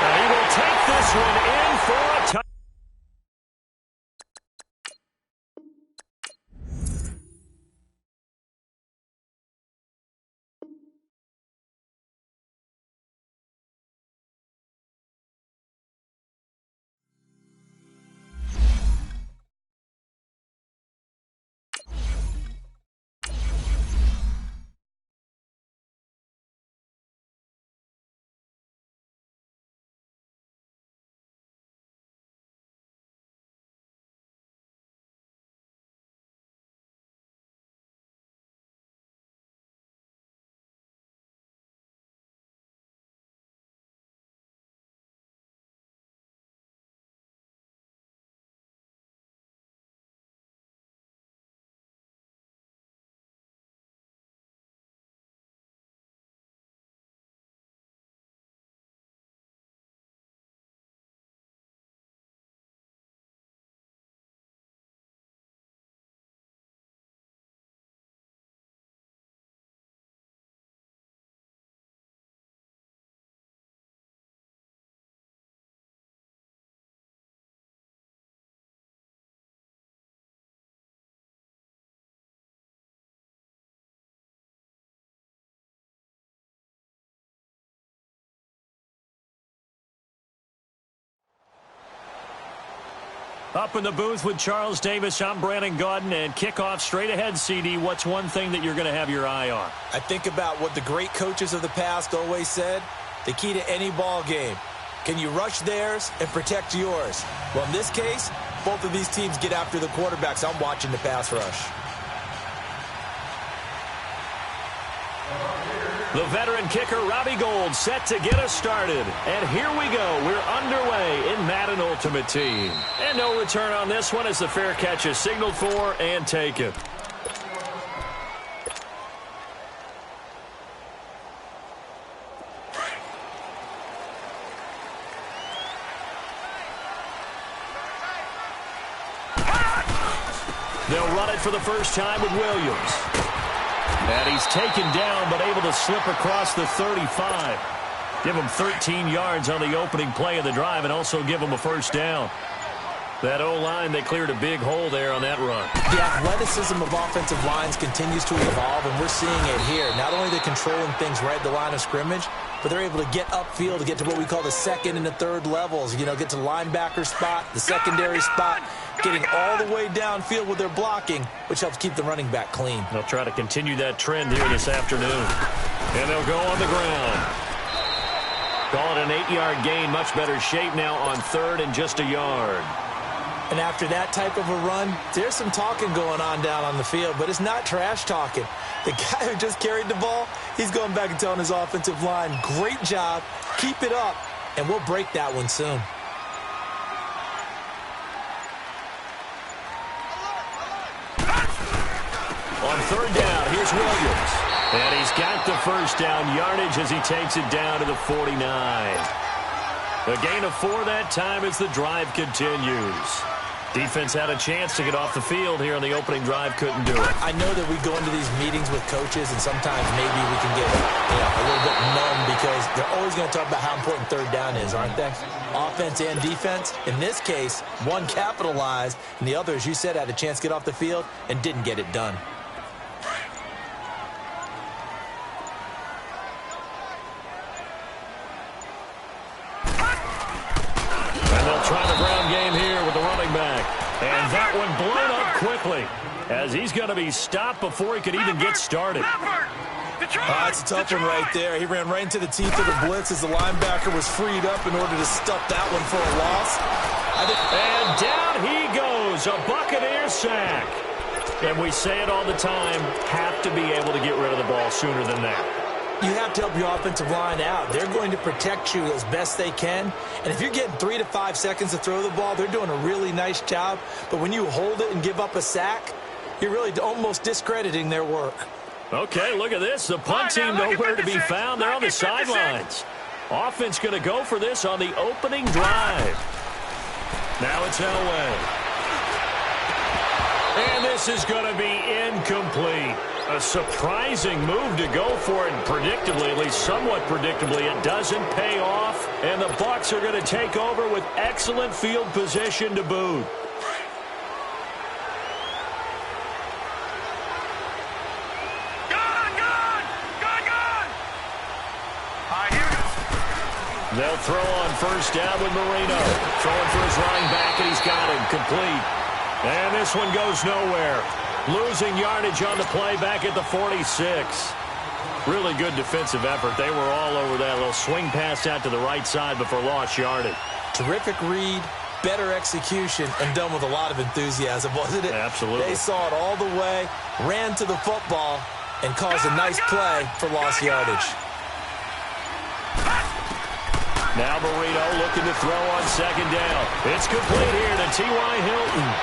And he will take this one in for a touchdown. Up in the booth with Charles Davis, I'm Brandon Gaudin, and kickoff straight ahead, CD. What's one thing that you're going to have your eye on? I think about what the great coaches of the past always said. The key to any ball game. Can you rush theirs and protect yours? Well, in this case, both of these teams get after the quarterbacks. I'm watching the pass rush. The veteran kicker, Robbie Gould, set to get us started. And here we go. We're underway in Madden Ultimate Team. And no return on this one as the fair catch is signaled for and taken. They'll run it for the first time with Williams. And he's taken down, but able to slip across the 35. Give him 13 yards on the opening play of the drive and also give him a first down. That O-line, they cleared a big hole there on that run. The athleticism of offensive lines continues to evolve, and we're seeing it here. Not only are they controlling things right at the line of scrimmage, but they're able to get upfield to get to what we call the second and the third levels. You know, get to the linebacker spot, the secondary spot, getting all the way downfield with their blocking, which helps keep the running back clean. They'll try to continue that trend here this afternoon. And they'll go on the ground. Call it an 8-yard gain. Much better shape now on 3rd and just a yard. And after that type of a run, there's some talking going on down on the field, but it's not trash talking. The guy who just carried the ball, he's going back and telling his offensive line, great job, keep it up, and we'll break that one soon. On 3rd down, here's Williams. And he's got the first down yardage as he takes it down to the 49. A gain of 4 that time as the drive continues. Defense had a chance to get off the field here on the opening drive, couldn't do it. I know that we go into these meetings with coaches, and sometimes maybe we can get a little bit numb because they're always going to talk about how important 3rd down is, aren't they? Offense and defense. In this case, one capitalized, and the other, as you said, had a chance to get off the field and didn't get it done. Trying the ground game here with the running back. And that one blown up quickly as he's going to be stopped before he could even get started. It's a tough one right there. He ran right into the teeth of the blitz as the linebacker was freed up in order to stuff that one for a loss. And down he goes, a Buccaneer sack. And we say it all the time, have to be able to get rid of the ball sooner than that. You have to help your offensive line out. They're going to protect you as best they can. And if you're getting 3 to 5 seconds to throw the ball, they're doing a really nice job. But when you hold it and give up a sack, you're really almost discrediting their work. Okay, look at this. The punt team nowhere to be found. They're on the sidelines. Offense going to go for this on the opening drive. Now it's Elway. And this is going to be incomplete. A surprising move to go for it, and predictably, at least somewhat predictably, it doesn't pay off. And the Bucs are going to take over with excellent field position to boot. They'll throw on first down with Marino. Throwing for his running back, and he's got him complete. And this one goes nowhere. Losing yardage on the play back at the 46. Really good defensive effort. They were all over that little swing pass out to the right side before lost yardage. Terrific read, better execution, and done with a lot of enthusiasm, wasn't it? Absolutely. They saw it all the way, ran to the football, and caused a nice play for lost yardage. Now Marino looking to throw on second down. It's complete here to T.Y. Hilton.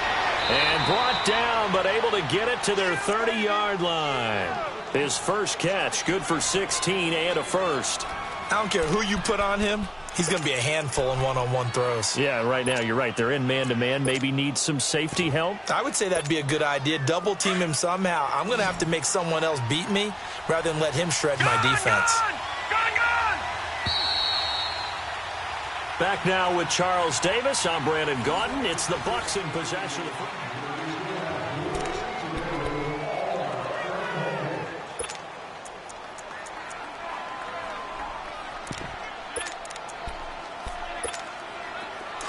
And brought down, but able to get it to their 30-yard line. His first catch, good for 16 and a first. I don't care who you put on him. He's going to be a handful in one-on-one throws. Yeah, right now, you're right. They're in man-to-man. Maybe need some safety help. I would say that'd be a good idea. Double team him somehow. I'm going to have to make someone else beat me rather than let him shred my defense. Back now with Charles Davis. I'm Brandon Gaudin. It's the Bucs in possession.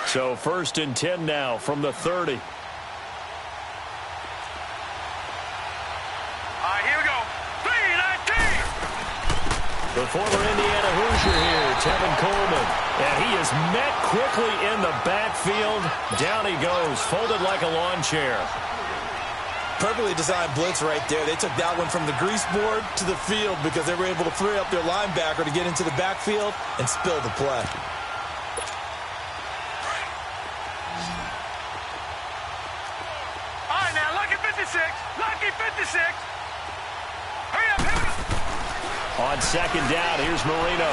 So 1st and 10 now from the 30. Here we go. 3-19. The former Indiana Hoosier here, Tevin Coleman. And he is met quickly in the backfield. Down he goes, folded like a lawn chair. Perfectly designed blitz right there. They took that one from the grease board to the field because they were able to free up their linebacker to get into the backfield and spill the play. All right, now, lucky 56. Lucky 56. Hurry up, hurry up. On second down, here's Marino.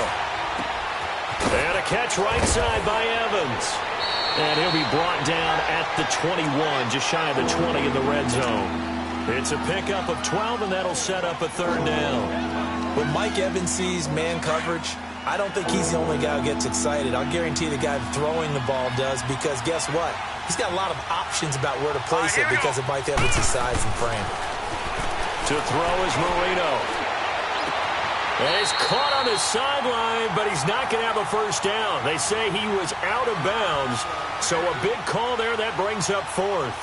And a catch right side by Evans. And he'll be brought down at the 21, just shy of the 20 in the red zone. It's a pickup of 12, and that'll set up a third down. When Mike Evans sees man coverage, I don't think he's the only guy who gets excited. I'll guarantee the guy throwing the ball does, because guess what? He's got a lot of options about where to place it because of Mike Evans' size and frame. To throw is Marino. And he's caught on the sideline, but he's not going to have a first down. They say he was out of bounds, so a big call there. That brings up 4th.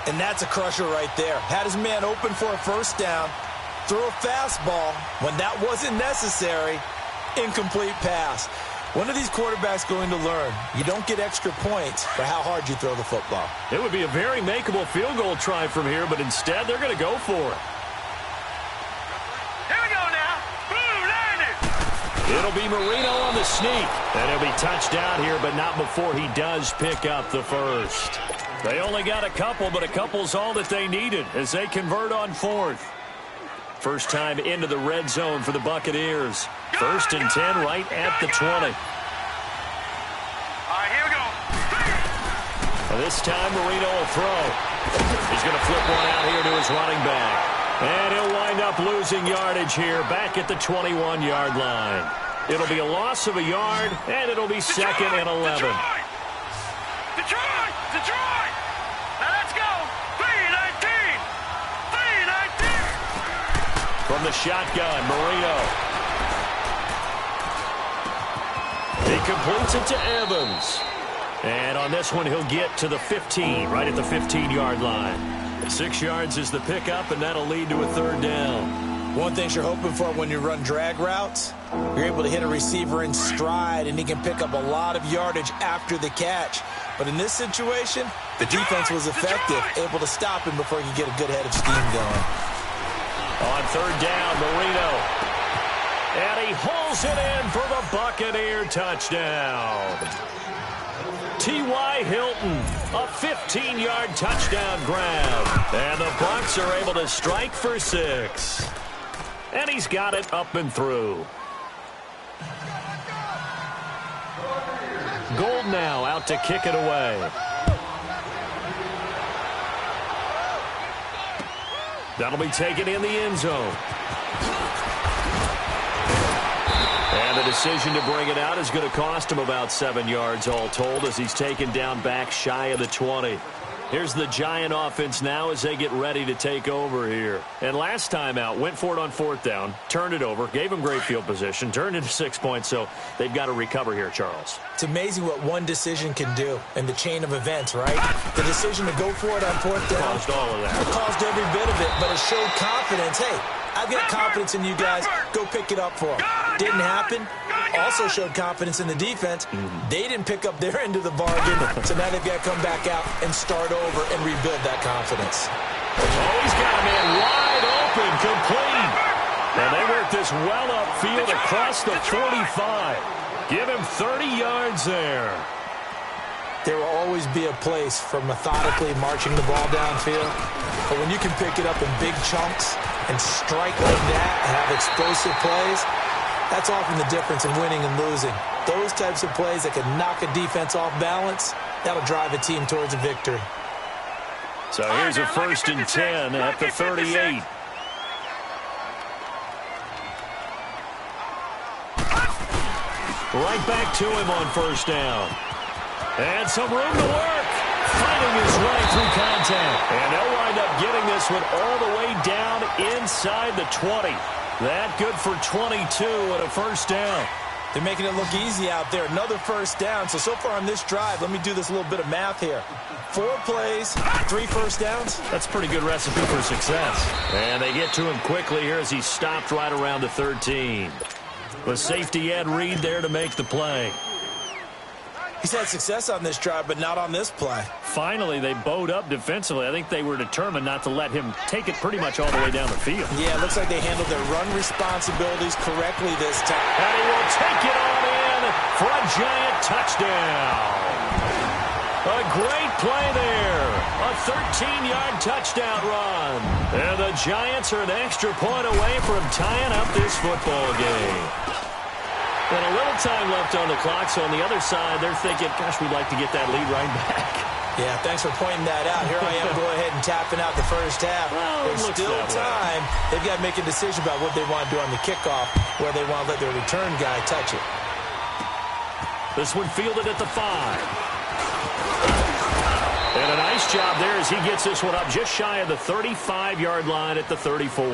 And that's a crusher right there. Had his man open for a first down, threw a fastball when that wasn't necessary, incomplete pass. When are these quarterbacks going to learn? You don't get extra points for how hard you throw the football. It would be a very makeable field goal try from here, but instead they're going to go for it. It'll be Marino on the sneak. And he'll be touched down here, but not before he does pick up the first. They only got a couple, but a couple's all that they needed as they convert on 4th. First time into the red zone for the Buccaneers. 1st and 10 right at the 20. All right, here we go. Well, this time Marino will throw. He's going to flip one out here to his running back. And he'll wind up losing yardage here back at the 21-yard line. It'll be a loss of a yard, and it'll be second and 11. Detroit! Now let's go. 3-19. From the shotgun, Marino. He completes it to Evans. And on this one, he'll get to the 15, right at the 15-yard line. 6 yards is the pickup, and that'll lead to a third down. One thing you're hoping for when you run drag routes, you're able to hit a receiver in stride, and he can pick up a lot of yardage after the catch. But in this situation, the defense was effective, able to stop him before he could get a good head of steam going. On third down, Marino. And he hauls it in for the Buccaneer touchdown. T.Y. Hilton, a 15-yard touchdown grab. And the Bucs are able to strike for 6. And he's got it up and through. Gold now out to kick it away. That'll be taken in the end zone. And the decision to bring it out is going to cost him about 7 yards all told as he's taken down back shy of the 20. Here's the Giant offense now as they get ready to take over here. And last time out, went for it on fourth down, turned it over, gave them great field position, turned it to 6 points, so they've got to recover here, Charles. It's amazing what one decision can do in the chain of events, right? The decision to go for it on fourth down. Caused all of that. It caused every bit of it, but it showed confidence. Hey, I've got confidence in you guys. Go pick it up for them. Didn't happen. Also showed confidence in the defense. They didn't pick up their end of the bargain, so now they've got to come back out and start over and rebuild that confidence. Oh, he's got a man wide open, complete. And they work this well upfield across the 45. Give him 30 yards there. There will always be a place for methodically marching the ball downfield, but when you can pick it up in big chunks and strike like that and have explosive plays, that's often the difference in winning and losing. Those types of plays that can knock a defense off balance, that'll drive a team towards a victory. So here's a 1st and 10 at the 38. Right back to him on 1st down. And some room to work. Fighting his way through contact. And they'll wind up getting this one all the way down inside the 20. That good for 22 and a 1st down. They're making it look easy out there. Another 1st down. So far on this drive, let me do this little bit of math here. 4 plays, 3 1st downs. That's a pretty good recipe for success. And they get to him quickly here as he stopped right around the 13. The safety Ed Reed there to make the play. He's had success on this drive, but not on this play. Finally, they bowed up defensively. I think they were determined not to let him take it pretty much all the way down the field. Yeah, it looks like they handled their run responsibilities correctly this time. And he will take it on in for a Giant touchdown. A great play there. A 13-yard touchdown run. And the Giants are an extra point away from tying up this football game. And a little time left on the clock, so on the other side, they're thinking, gosh, we'd like to get that lead right back. Yeah, thanks for pointing that out. Here I am go ahead and tapping out the 1st half. Well, there's still time. They've got to make a decision about what they want to do on the kickoff, where they want to let their return guy touch it. This one fielded at the 5. And a nice job there as he gets this one up just shy of the 35-yard line at the 34.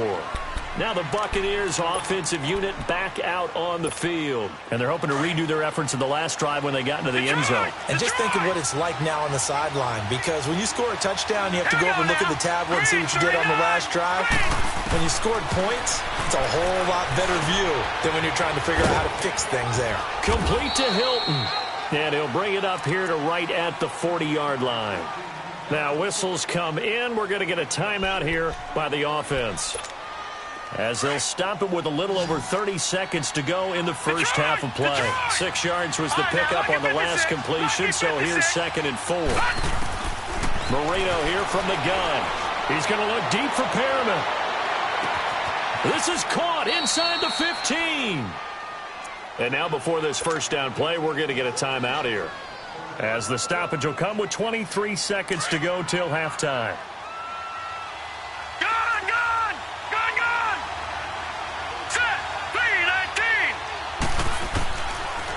Now the Buccaneers offensive unit back out on the field. And they're hoping to redo their efforts in the last drive when they got into the end zone. And just think of what it's like now on the sideline, because when you score a touchdown, you have to go over and look at the tablet and see what you did on the last drive. When you scored points, it's a whole lot better view than when you're trying to figure out how to fix things there. Complete to Hilton. And he'll bring it up here to right at the 40-yard line. Now whistles come in. We're going to get a timeout here by the offense, as they'll stop it with a little over 30 seconds to go in the first half of play. 6 yards was the pickup on the last completion, so here's 2nd and 4. Marino here from the gun. He's going to look deep for Perriman. This is caught inside the 15. And now before this 1st down play, we're going to get a timeout here, as the stoppage will come with 23 seconds to go till halftime.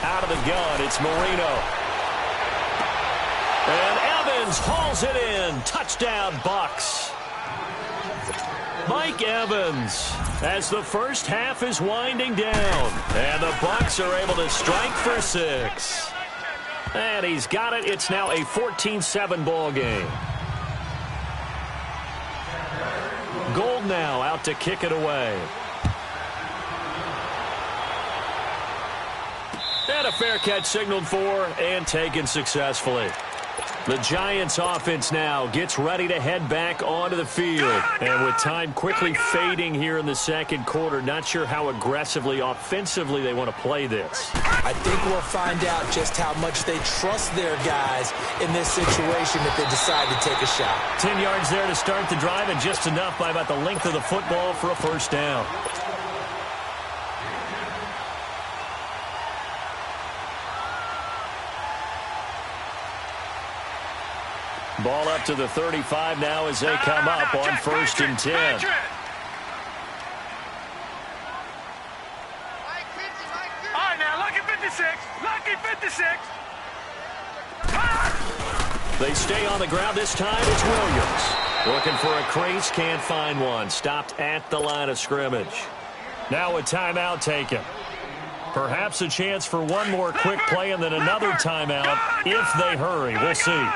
Out of the gun, it's Marino. And Evans hauls it in. Touchdown, Bucs. Mike Evans, as the first half is winding down. And the Bucs are able to strike for 6. And he's got it. It's now a 14-7 ball game. Gold now out to kick it away. And a fair catch signaled for and taken successfully. The Giants offense now gets ready to head back onto the field. And with time quickly fading here in the second quarter, not sure how aggressively, offensively they want to play this. I think we'll find out just how much they trust their guys in this situation if they decide to take a shot. 10 yards there to start the drive, and just enough by about the length of the football for a first down. Ball up to the 35 now as they come up on 1st and 10. All right, now, lucky 56. Lucky 56. They stay on the ground this time. It's Williams. Looking for a crease, can't find one. Stopped at the line of scrimmage. Now a timeout taken. Perhaps a chance for one more quick play and then another timeout if they hurry. We'll see.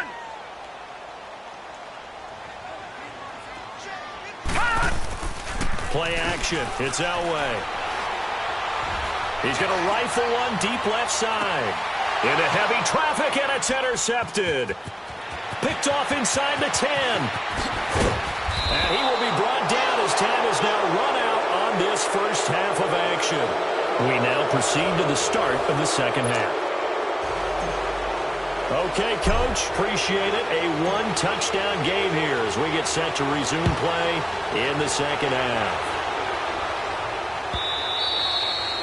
Play action. It's Elway. He's going to rifle one deep left side. Into heavy traffic, and it's intercepted. Picked off inside the 10. And he will be brought down as time is now run out on this first half of action. We now proceed to the start of the second half. Okay, Coach, appreciate it. A one-touchdown game here as we get set to resume play in the second half.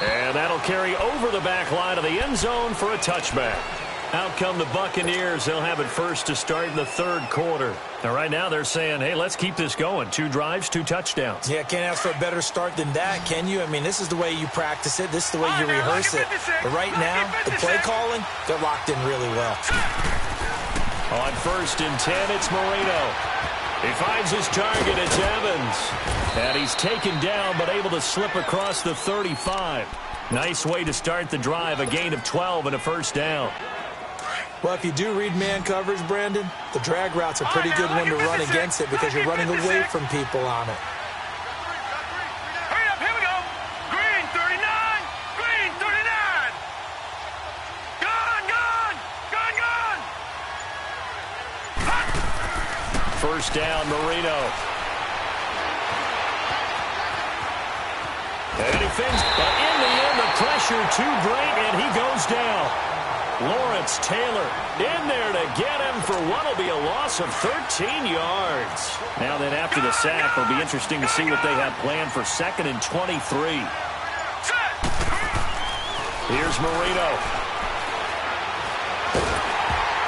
And that'll carry over the back line of the end zone for a touchback. Out come the Buccaneers. They'll have it first to start in the third quarter. Now, right now, they're saying, hey, let's keep this going. 2 drives, 2 touchdowns. Yeah, can't ask for a better start than that, can you? I mean, this is the way you practice it. This is the way you rehearse it. But right now, the play calling, they're locked in really well. On 1st and 10, it's Marino. He finds his target. It's Evans. And he's taken down, but able to slip across the 35. Nice way to start the drive. A gain of 12 and a first down. Well, if you do read man coverage, Brandon, the drag route's a pretty good one to run against it because you're running away from people on it. Hurry up, here we go. Green 39. Green 39. Gone. First down, Marino. And he fins, but in the end, the pressure too great, and he goes down. Lawrence Taylor in there to get him for what will be a loss of 13 yards. Now then, after the sack, it'll be interesting to see what they have planned for 2nd and 23. Here's Marino.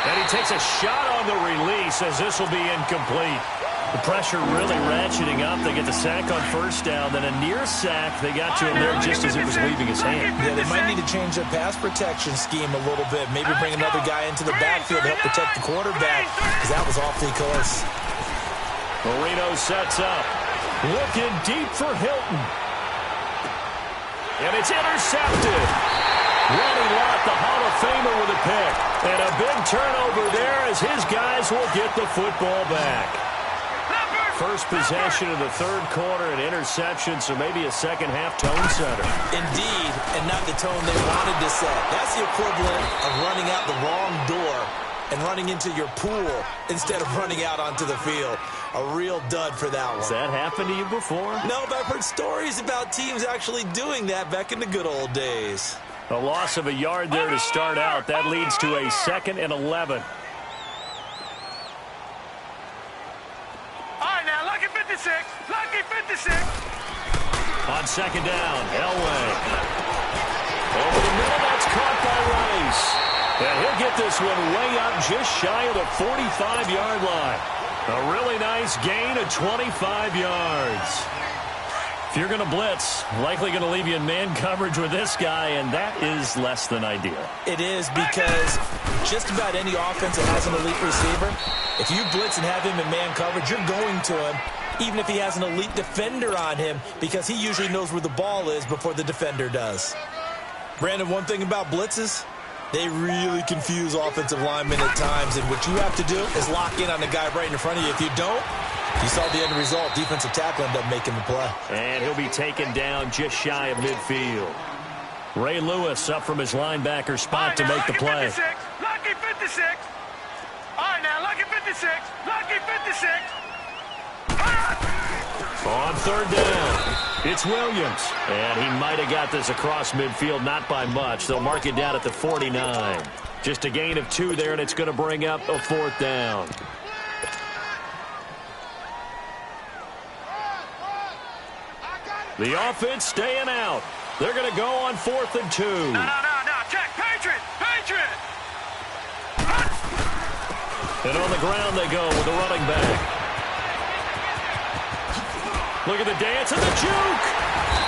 And he takes a shot on the release as this will be incomplete. The pressure really ratcheting up. They get the sack on first down, then a near sack. They got to him there just as it was leaving his hand. Yeah, they might need to change their pass protection scheme a little bit. Maybe bring another guy into the backfield to help protect the quarterback, because that was awfully close. Marino sets up. Looking deep for Hilton. And it's intercepted. Ronnie Lott, the Hall of Famer, with a pick. And a big turnover there as his guys will get the football back. First possession of the third quarter, an interception, so maybe a second-half tone setter. Indeed, and not the tone they wanted to set. That's the equivalent of running out the wrong door and running into your pool instead of running out onto the field. A real dud for that one. Has that happened to you before? No, but I've heard stories about teams actually doing that back in the good old days. A loss of a yard there to start out. That leads to a 2nd and 11. Lucky 56. On 2nd down, Elway. Over the middle, that's caught by Rice. And he'll get this one way up just shy of the 45-yard line. A really nice gain of 25 yards. If you're going to blitz, likely going to leave you in man coverage with this guy, and that is less than ideal. It is, because just about any offense that has an elite receiver, if you blitz and have him in man coverage, you're going to him, even if he has an elite defender on him, because he usually knows where the ball is before the defender does. Brandon, one thing about blitzes, they really confuse offensive linemen at times, and what you have to do is lock in on the guy right in front of you. If you don't, you saw the end result. Defensive tackle ended up making the play. And he'll be taken down just shy of midfield. Ray Lewis up from his linebacker spot to make the play. 56. Lucky 56. All right, now, lucky 56. Lucky 56. On third down, it's Williams. And he might have got this across midfield, not by much. They'll mark it down at the 49. Just a gain of 2 there, and it's going to bring up a 4th down. The offense staying out. They're going to go on 4th and 2. No. Check. Patriot. And on the ground they go with the running back. Look at the dance and the juke.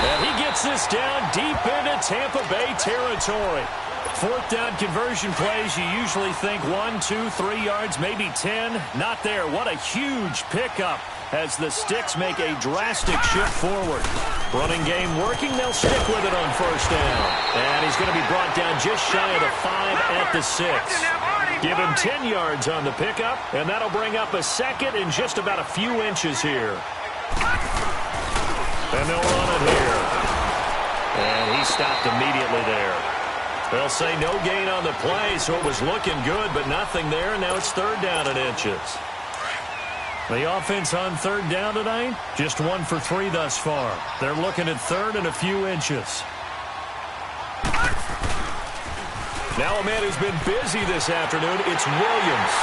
And he gets this down deep into Tampa Bay territory. 4th down conversion plays, you usually think 1, 2, 3 yards, maybe 10. Not there. What a huge pickup as the Sticks make a drastic shift forward. Running game working. They'll stick with it on 1st down. And he's going to be brought down just shy of the 5 at the 6. Give him 10 yards on the pickup, and that'll bring up a 2nd in just about a few inches here. And they'll run it here. And he stopped immediately there. They'll say no gain on the play, so it was looking good, but nothing there. Now it's 3rd down in inches. The offense on 3rd down tonight, just 1 for 3 thus far. They're looking at 3rd and a few inches. Now a man who's been busy this afternoon, it's Williams.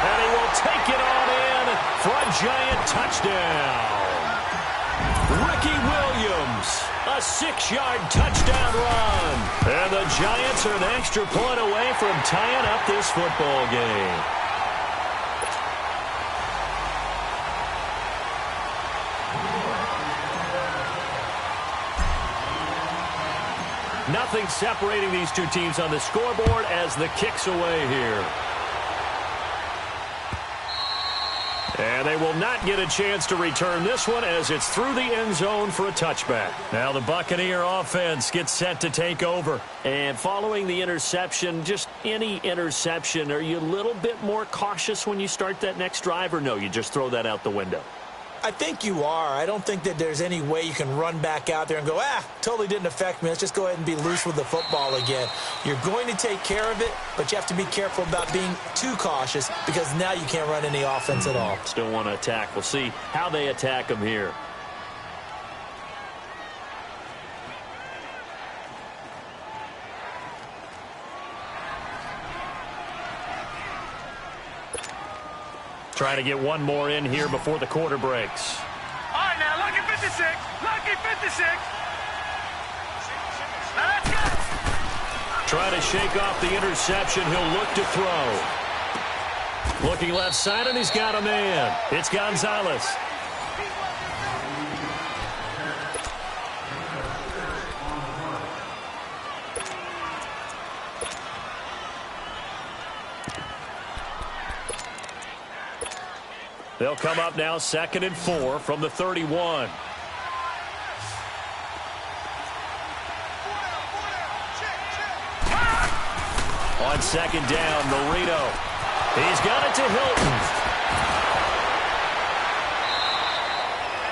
And he will take it on in for a giant touchdown. Ricky Williams, a 6-yard touchdown run. And the Giants are an extra point away from tying up this football game. Nothing separating these two teams on the scoreboard as the kick's away here. And they will not get a chance to return this one as it's through the end zone for a touchback. Now the Buccaneer offense gets set to take over. And following the interception, just any interception, are you a little bit more cautious when you start that next drive, or no, you just throw that out the window? I think you are. I don't think that there's any way you can run back out there and go, totally didn't affect me. Let's just go ahead and be loose with the football again. You're going to take care of it, but you have to be careful about being too cautious because now you can't run any offense at all. Still want to attack. We'll see how they attack them here. Trying to get one more in here before the quarter breaks. All right, now, lucky 56. Lucky 56. Now, let's go. Trying to shake off the interception. He'll look to throw. Looking left side, and he's got a man. It's Gonzalez. They'll come up now 2nd and 4 from the 31. On 2nd down, Marino. He's got it to Hilton.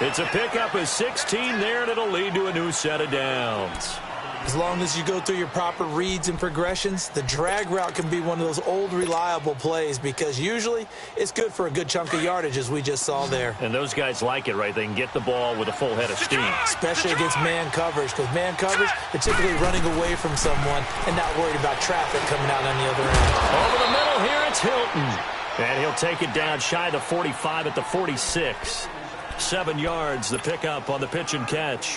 It's a pickup of 16 there, and it'll lead to a new set of downs. As long as you go through your proper reads and progressions, the drag route can be one of those old reliable plays because usually it's good for a good chunk of yardage, as we just saw there. And those guys like it, right? They can get the ball with a full head of steam. Especially against man coverage, because man coverage, they're typically running away from someone and not worried about traffic coming out on the other end. Over the middle here, it's Hilton. And he'll take it down shy of the 45 at the 46. 7 yards, the pickup on the pitch and catch.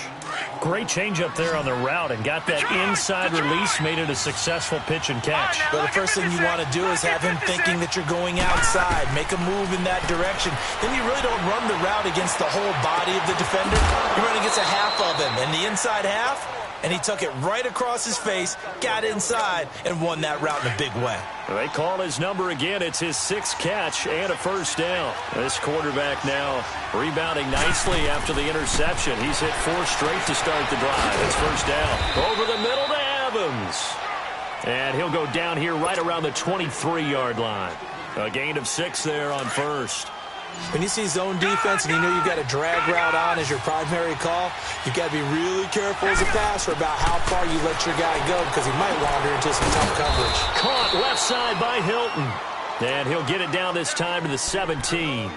Great change up there on the route and got that inside release, made it a successful pitch and catch. Well, the first thing you want to do is have him thinking that you're going outside, make a move in that direction. Then you really don't run the route against the whole body of the defender. You run against a half of him, and the inside half, and he took it right across his face, got inside, and won that route in a big way. They call his number again. It's his 6th catch and a 1st down. This quarterback now rebounding nicely after the interception. He's hit 4 straight to start the drive. It's 1st down. Over the middle to Evans. And he'll go down here right around the 23-yard line. A gain of 6 there on 1st. When you see zone defense and you know you've got a drag route on as your primary call, you've got to be really careful as a passer about how far you let your guy go because he might wander into some tough coverage. Caught left side by Hilton. And he'll get it down this time to the 17.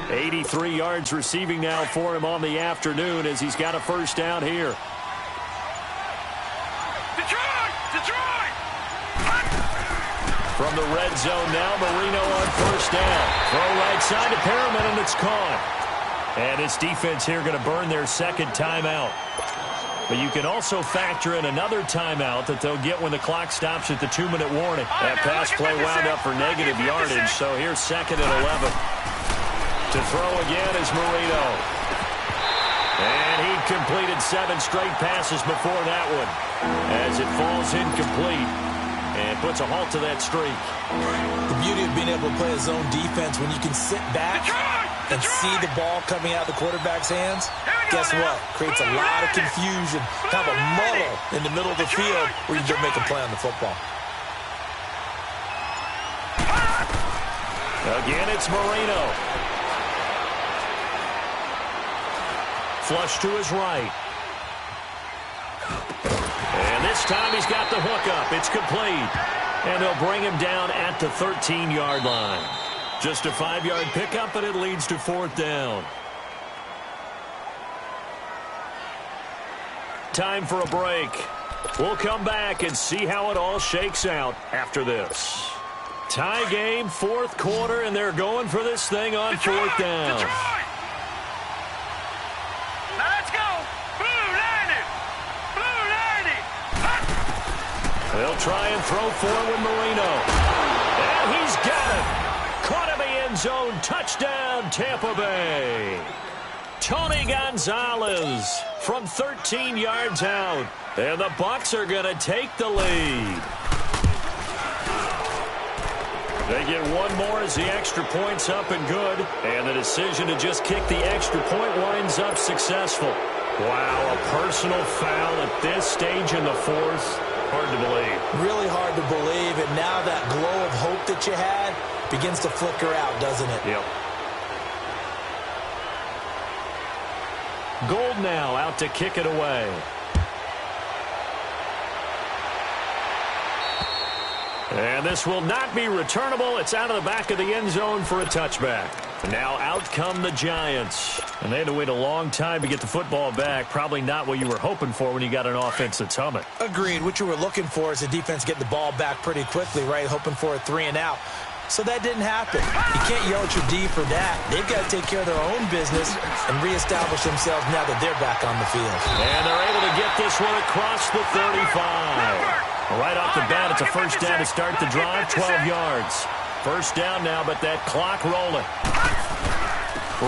83 yards receiving now for him on the afternoon as he's got a first down here. Detroit! From the red zone now, Marino on first down. Throw right side to Perriman, and it's caught. And this defense here going to burn their second timeout. But you can also factor in another timeout that they'll get when the clock stops at the 2-minute warning. That pass play wound up for negative yardage, so here's second and 11. To throw again is Marino. And he completed 7 straight passes before that one as it falls incomplete. And puts a halt to that streak. The beauty of being able to play a zone defense when you can sit back and see the ball coming out of the quarterback's hands, guess what? Creates a lot of confusion, kind of a muddle in the middle of the field where you can make a play on the football. Again, it's Marino. Flush to his right. And this time he's got the hook up. It's complete. And they'll bring him down at the 13-yard line. Just a 5-yard pickup, and it leads to fourth down. Time for a break. We'll come back and see how it all shakes out after this. Tie game, fourth quarter, and they're going for this thing on fourth down. Now let's go. Blue 90. Blue 90. They'll try and throw forward Marino. And he's got it. Caught in the end zone. Touchdown, Tampa Bay. Tony Gonzalez from 13 yards out. And the Bucs are going to take the lead. They get one more as the extra point's up and good. And the decision to just kick the extra point winds up successful. Wow, a personal foul at this stage in the fourth. Hard to believe. Really hard to believe. And now that glow of hope that you had begins to flicker out, doesn't it? Yep. Gold now out to kick it away. And this will not be returnable. It's out of the back of the end zone for a touchback. And now out come the Giants. And they had to wait a long time to get the football back. Probably not what you were hoping for when you got an offense that's humming. Agreed. What you were looking for is the defense getting the ball back pretty quickly, right? Hoping for a 3 and out. So that didn't happen. You can't yell at your D for that. They've got to take care of their own business and reestablish themselves now that they're back on the field. And they're able to get this one across the 35. Right off the bat, it's a first down to start the drive, 12 yards. First down now, but that clock rolling.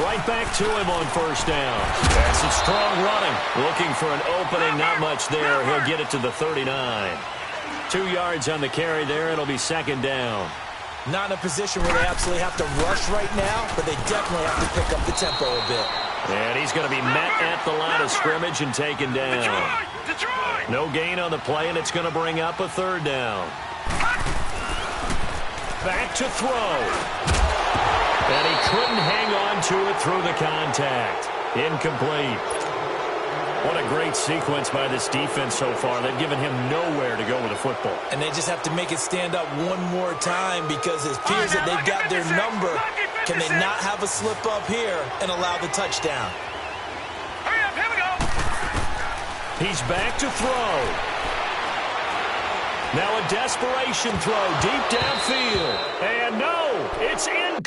Right back to him on first down. That's a strong running. Looking for an opening, not much there. He'll get it to the 39. 2 yards on the carry there. It'll be second down. Not in a position where they absolutely have to rush right now, but they definitely have to pick up the tempo a bit. And he's going to be met at the line of scrimmage and taken down. Detroit! No gain on the play, and it's going to bring up a third down. Back to throw. And he couldn't hang on to it through the contact. Incomplete. What a great sequence by this defense so far. They've given him nowhere to go with the football. And they just have to make it stand up one more time because it appears that they've got their number. Can they not have a slip up here and allow the touchdown? Hurry up, here we go. He's back to throw. Now a desperation throw deep downfield. And no, it's in.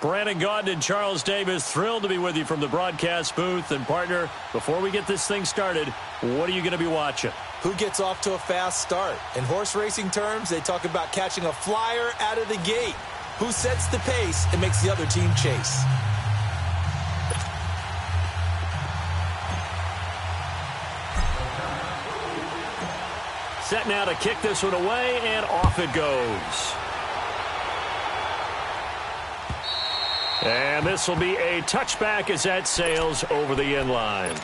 Brandon Gaudin and Charles Davis, thrilled to be with you from the broadcast booth. And, partner, before we get this thing started, what are you going to be watching? Who gets off to a fast start? In horse racing terms, they talk about catching a flyer out of the gate. Who sets the pace and makes the other team chase? Set now to kick this one away, and off it goes. And this will be a touchback as that sails over the end line.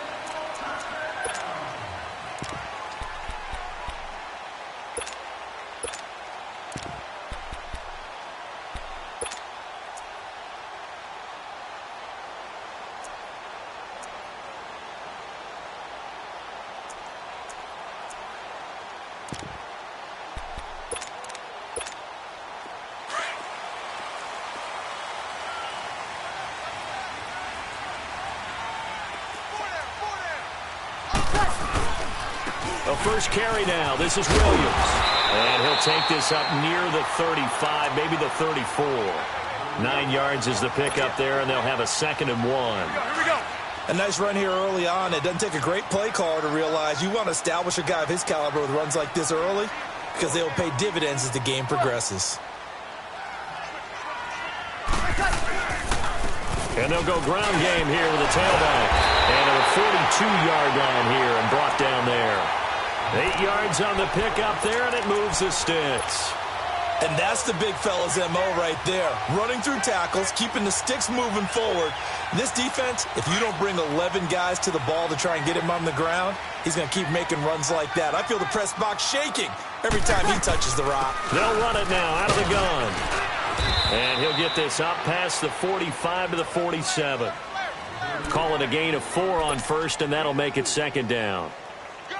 First carry now. This is Williams. And he'll take this up near the 35, maybe the 34. 9 yards is the pickup there, and they'll have a 2nd and 1. Here we go. A nice run here early on. It doesn't take a great play caller to realize you want to establish a guy of his caliber with runs like this early because they will pay dividends as the game progresses. And they'll go ground game here with a tailback. And a 42-yard line here and brought down there. 8 yards on the pickup there, and it moves the sticks. And that's the big fella's MO right there. Running through tackles, keeping the sticks moving forward. This defense, if you don't bring 11 guys to the ball to try and get him on the ground, he's going to keep making runs like that. I feel the press box shaking every time he touches the rock. They'll run it now out of the gun. And he'll get this up past the 45 to the 47. Call it a gain of 4 on first, and that'll make it 2nd down.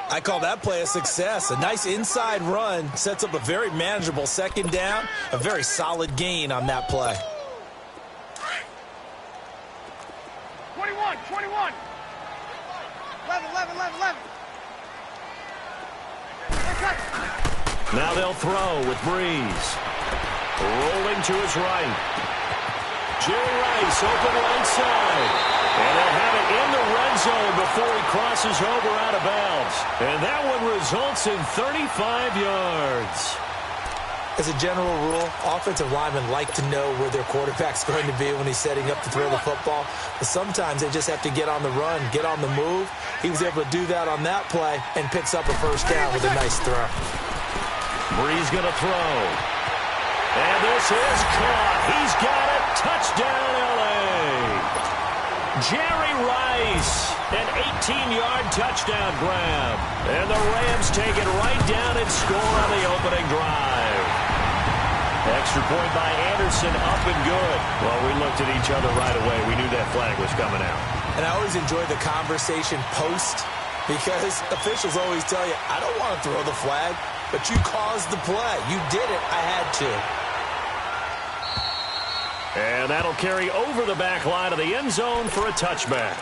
I call that play a success. A nice inside run sets up a very manageable 2nd down. A very solid gain on that play. 21, 21. 11. Now they'll throw with Breeze. Rolling to his right. Jerry Rice open right side. And they'll have it in the red zone before he crosses over out of bounds. And that one results in 35 yards. As a general rule, offensive linemen like to know where their quarterback's going to be when he's setting up to throw the football. But sometimes they just have to get on the run, get on the move. He was able to do that on that play and picks up a 1st down with a nice throw. Breeze going to throw. And this is caught. He's got it. Touchdown, L.A. Jerry Rice, an 18-yard touchdown grab. And the Rams take it right down and score on the opening drive. Extra point by Anderson, up and good. Well, we looked at each other right away. We knew that flag was coming out. And I always enjoy the conversation post because officials always tell you, I don't want to throw the flag, but you caused the play. You did it. I had to. And that'll carry over the back line of the end zone for a touchback.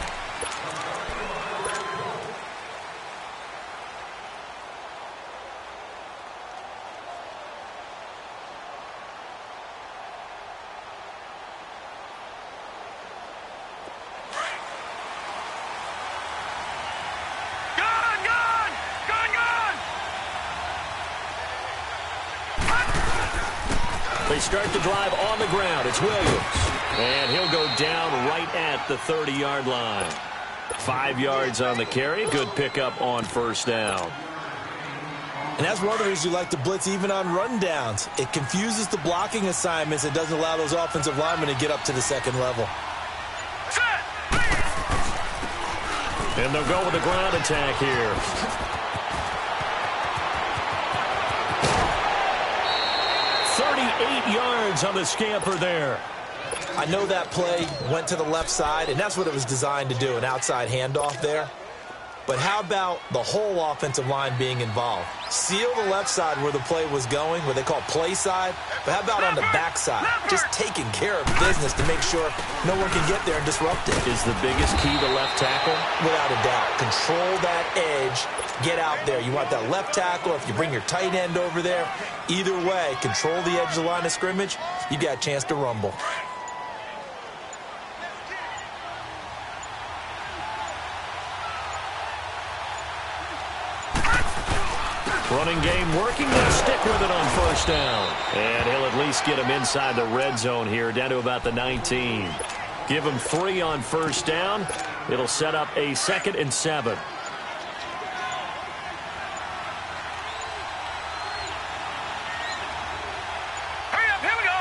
They start the drive on the ground. It's Williams. And he'll go down right at the 30-yard line. 5 yards on the carry. Good pickup on 1st down. And that's one of the reasons you like to blitz even on rundowns. It confuses the blocking assignments and doesn't allow those offensive linemen to get up to the 2nd level. And they'll go with the ground attack here. 38 yards on the scamper there. I know that play went to the left side, and that's what it was designed to do, an outside handoff there. But how about the whole offensive line being involved? Seal the left side where the play was going, what they call play side. But how about on the back side? Just taking care of business to make sure no one can get there and disrupt it. Is the biggest key to left tackle? Without a doubt. Control that edge. Get out there. You want that left tackle. If you bring your tight end over there, either way, control the edge of the line of scrimmage, you got a chance to rumble. Running game working. They'll stick with it on first down. And he'll at least get him inside the red zone here, down to about the 19. Give him 3 on first down. It'll set up a 2nd and 7. Hurry up, here we go.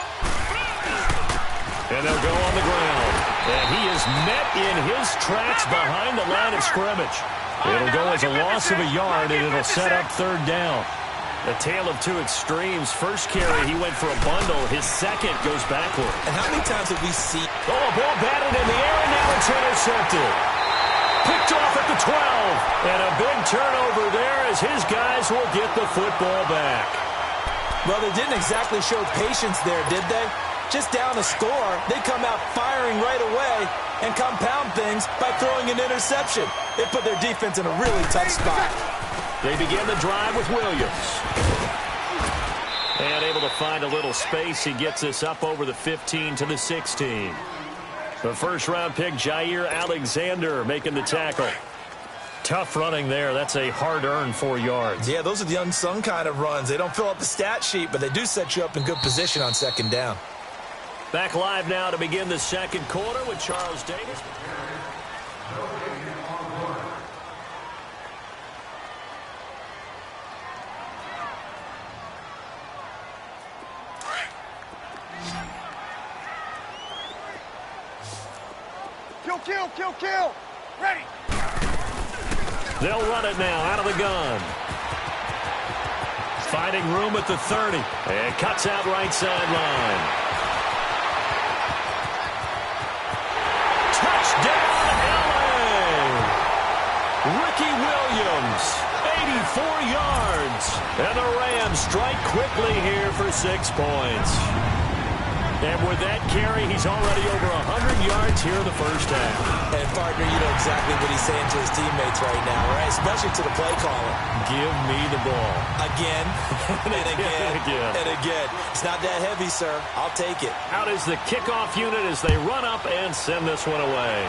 And they'll go on the ground. And he is met in his tracks behind the line of scrimmage. It'll go as a loss of a yard, and it'll set up 3rd down. A tale of 2 extremes. First carry, he went for a bundle. His second goes backward. And how many times have we seen... Oh, a ball batted in the air, and now it's intercepted. Picked off at the 12. And a big turnover there as his guys will get the football back. Well, they didn't exactly show patience there, did they? Just down a score, they come out firing right away and compound things by throwing an interception. It put their defense in a really tough spot. They begin the drive with Williams. And able to find a little space. He gets us up over the 15 to the 16. The first-round pick, Jair Alexander, making the tackle. Tough running there. That's a hard-earned 4 yards. Yeah, those are the unsung kind of runs. They don't fill up the stat sheet, but they do set you up in good position on 2nd down. Back live now to begin the 2nd quarter with Charles Davis. Kill. Ready. They'll run it now out of the gun. Finding room at the 30. And cuts out right sideline. Touchdown, LA! Ricky Williams, 84 yards. And the Rams strike quickly here for 6 points. And with that carry, he's already over 100 yards here in the first half. And, partner, you know exactly what he's saying to his teammates right now, right? Especially to the play caller. Give me the ball. Again, and again, and again. It's not that heavy, sir. I'll take it. Out is the kickoff unit as they run up and send this one away.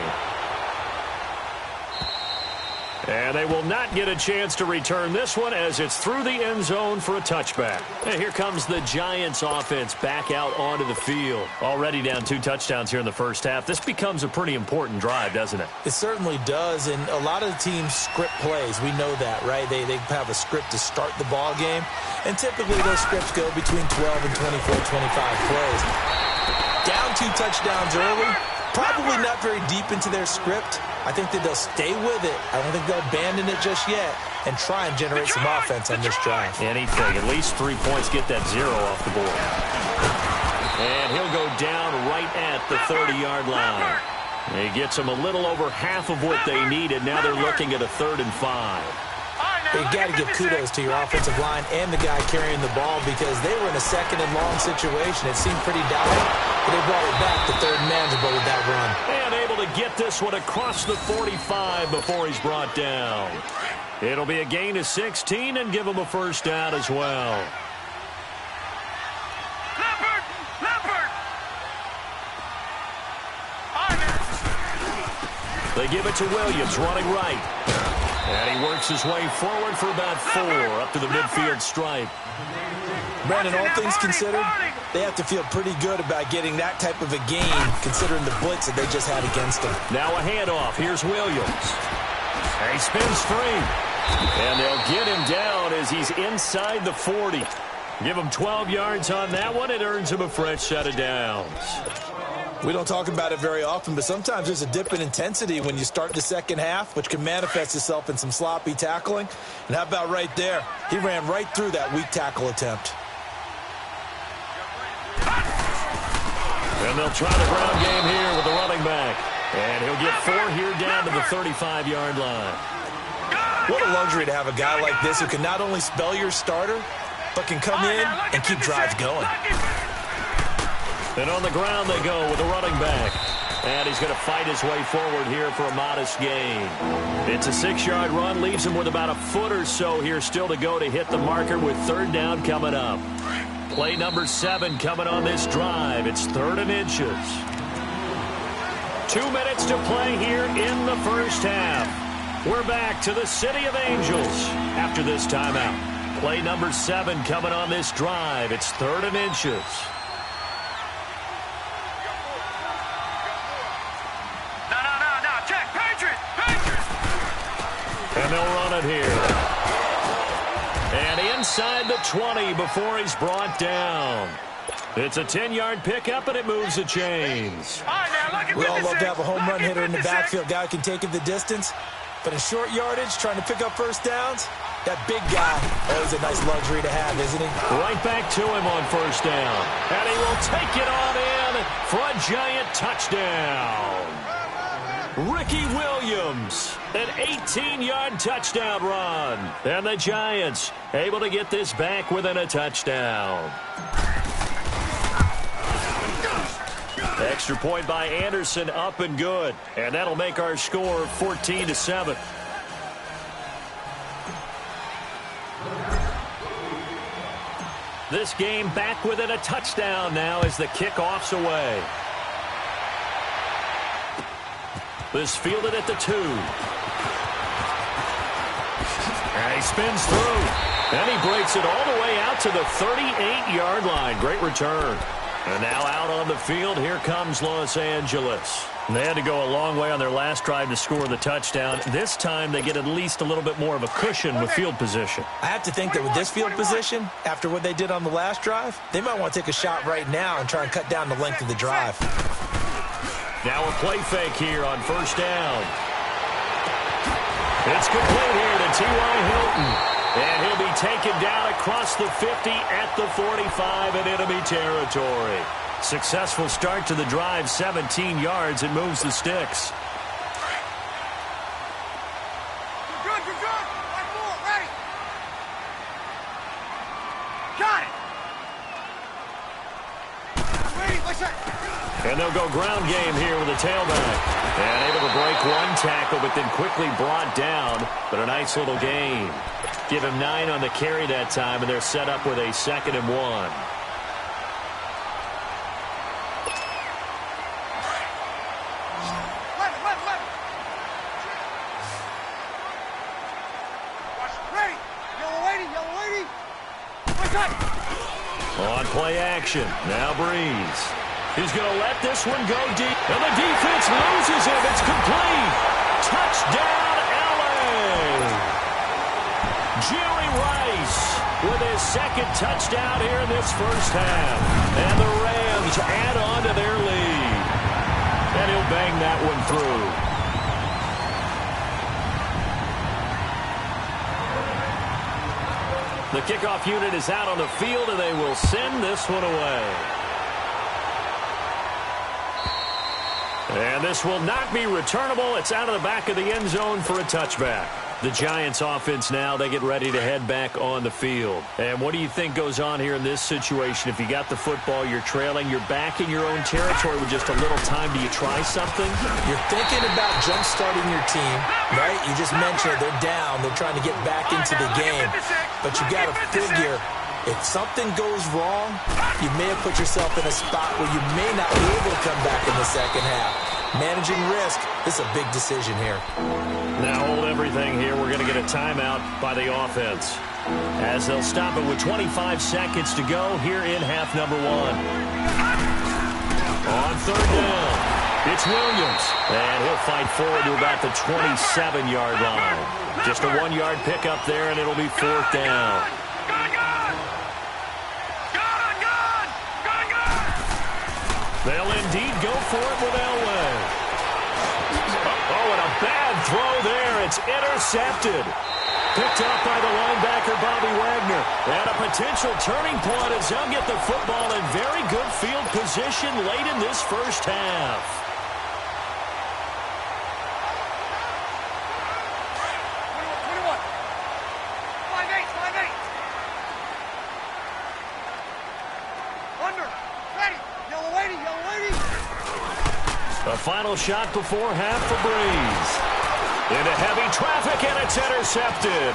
And they will not get a chance to return this one as it's through the end zone for a touchback. And here comes the Giants offense back out onto the field. Already down 2 touchdowns here in the first half. This becomes a pretty important drive, doesn't it? It certainly does, and a lot of the teams script plays. We know that, right? They have a script to start the ball game, and typically those scripts go between 12 and 24, 25 plays. Down 2 touchdowns early, probably not very deep into their script. I think that they'll stay with it. I don't think they'll abandon it just yet and try and generate some offense on this drive. Anything. At least 3 points, get that 0 off the board. And he'll go down right at the 30-yard line. He gets them a little over half of what they needed. Now they're looking at a 3rd and 5. You got to give kudos to your offensive line and the guy carrying the ball because they were in a 2nd and long situation. It seemed pretty dire, but they brought it back to 3rd and manageable with that run. And able to get this one across the 45 before he's brought down. It'll be a gain of 16 and give him a first down as well. Leopard! They give it to Williams, running right. And he works his way forward for about 4 up to the midfield stripe. Brandon, all things considered, they have to feel pretty good about getting that type of a gain considering the blitz that they just had against them. Now a handoff. Here's Williams. And he spins free. And they'll get him down as he's inside the 40. Give him 12 yards on that one. It earns him a fresh set of downs. We don't talk about it very often, but sometimes there's a dip in intensity when you start the second half, which can manifest itself in some sloppy tackling. And how about right there? He ran right through that weak tackle attempt. And they'll try the ground game here with the running back. And he'll get 4 here down to the 35-yard line. What a luxury to have a guy like this who can not only spell your starter, but can come in and keep drives going. And on the ground they go with the running back. And he's going to fight his way forward here for a modest gain. It's a 6-yard run, leaves him with about a foot or so here still to go to hit the marker with 3rd down coming up. Play number 7 coming on this drive. It's 3rd and inches. 2 minutes to play here in the first half. We're back to the City of Angels after this timeout. Play number 7 coming on this drive. It's 3rd and inches. No. Check. Patriots. And they'll run it here. And inside the 20 before he's brought down. It's a 10-yard pickup, and it moves the chains. All right, now, look at We all love to have a home run Lucky hitter in the 56. backfield. Guy who can take it the distance. But in short yardage, trying to pick up first downs, that big guy, always a nice luxury to have, isn't he? Right back to him on first down. And he will take it on in for a giant touchdown. Ricky Williams, an 18-yard touchdown run. And the Giants able to get this back within a touchdown. Extra point by Anderson, up and good. And that'll make our score 14-7. This game back within a touchdown now as the kickoff's away. This fielded at the 2. And he spins through. And he breaks it all the way out to the 38-yard line. Great return. And now out on the field, here comes Los Angeles. They had to go a long way on their last drive to score the touchdown. This time they get at least a little bit more of a cushion with field position. I have to think that with this field position, after what they did on the last drive, they might want to take a shot right now and try and cut down the length of the drive. Now a play fake here on first down. It's complete here to T.Y. Hilton. And he'll be taken down across the 50 at the 45 in enemy territory. Successful start to the drive, 17 yards, and moves the sticks. You're good. 1-4, ready. Got it. Ready, what's that? And they'll go ground game here with a tailback. And able to break one tackle, but then quickly brought down. But a nice little gain. Give him 9 on the carry that time, and they're set up with a 2nd and 1. Ready. Yellow lady. What's that? On play action. Now Breeze. He's going to let this one go deep. And the defense loses him. It's complete. Touchdown, LA. Jerry Rice with his 2nd touchdown here in this first half. And the Rams add on to their lead. And he'll bang that one through. The kickoff unit is out on the field, and they will send this one away. And this will not be returnable. It's out of the back of the end zone for a touchback. The Giants offense now, they get ready to head back on the field. And what do you think goes on here in this situation? If you got the football, you're trailing, you're back in your own territory with just a little time. Do you try something? You're thinking about jump-starting your team, right? You just mentioned it. They're down. They're trying to get back into the game. But you got to figure, if something goes wrong, you may have put yourself in a spot where you may not be able to come back in the second half. Managing risk, this is a big decision here. Now hold everything here. We're going to get a timeout by the offense, as they'll stop it with 25 seconds to go here in half number 1. On 3rd down, it's Williams. And he'll fight forward to about the 27-yard line. Just a 1-yard pickup there, and it'll be 4th down. They'll indeed go for it with Elway. Oh, and a bad throw there. It's intercepted. Picked up by the linebacker, Bobby Wagner. And a potential turning point as they'll get the football in very good field position late in this first half. A final shot before half for Breeze. Into heavy traffic, and it's intercepted.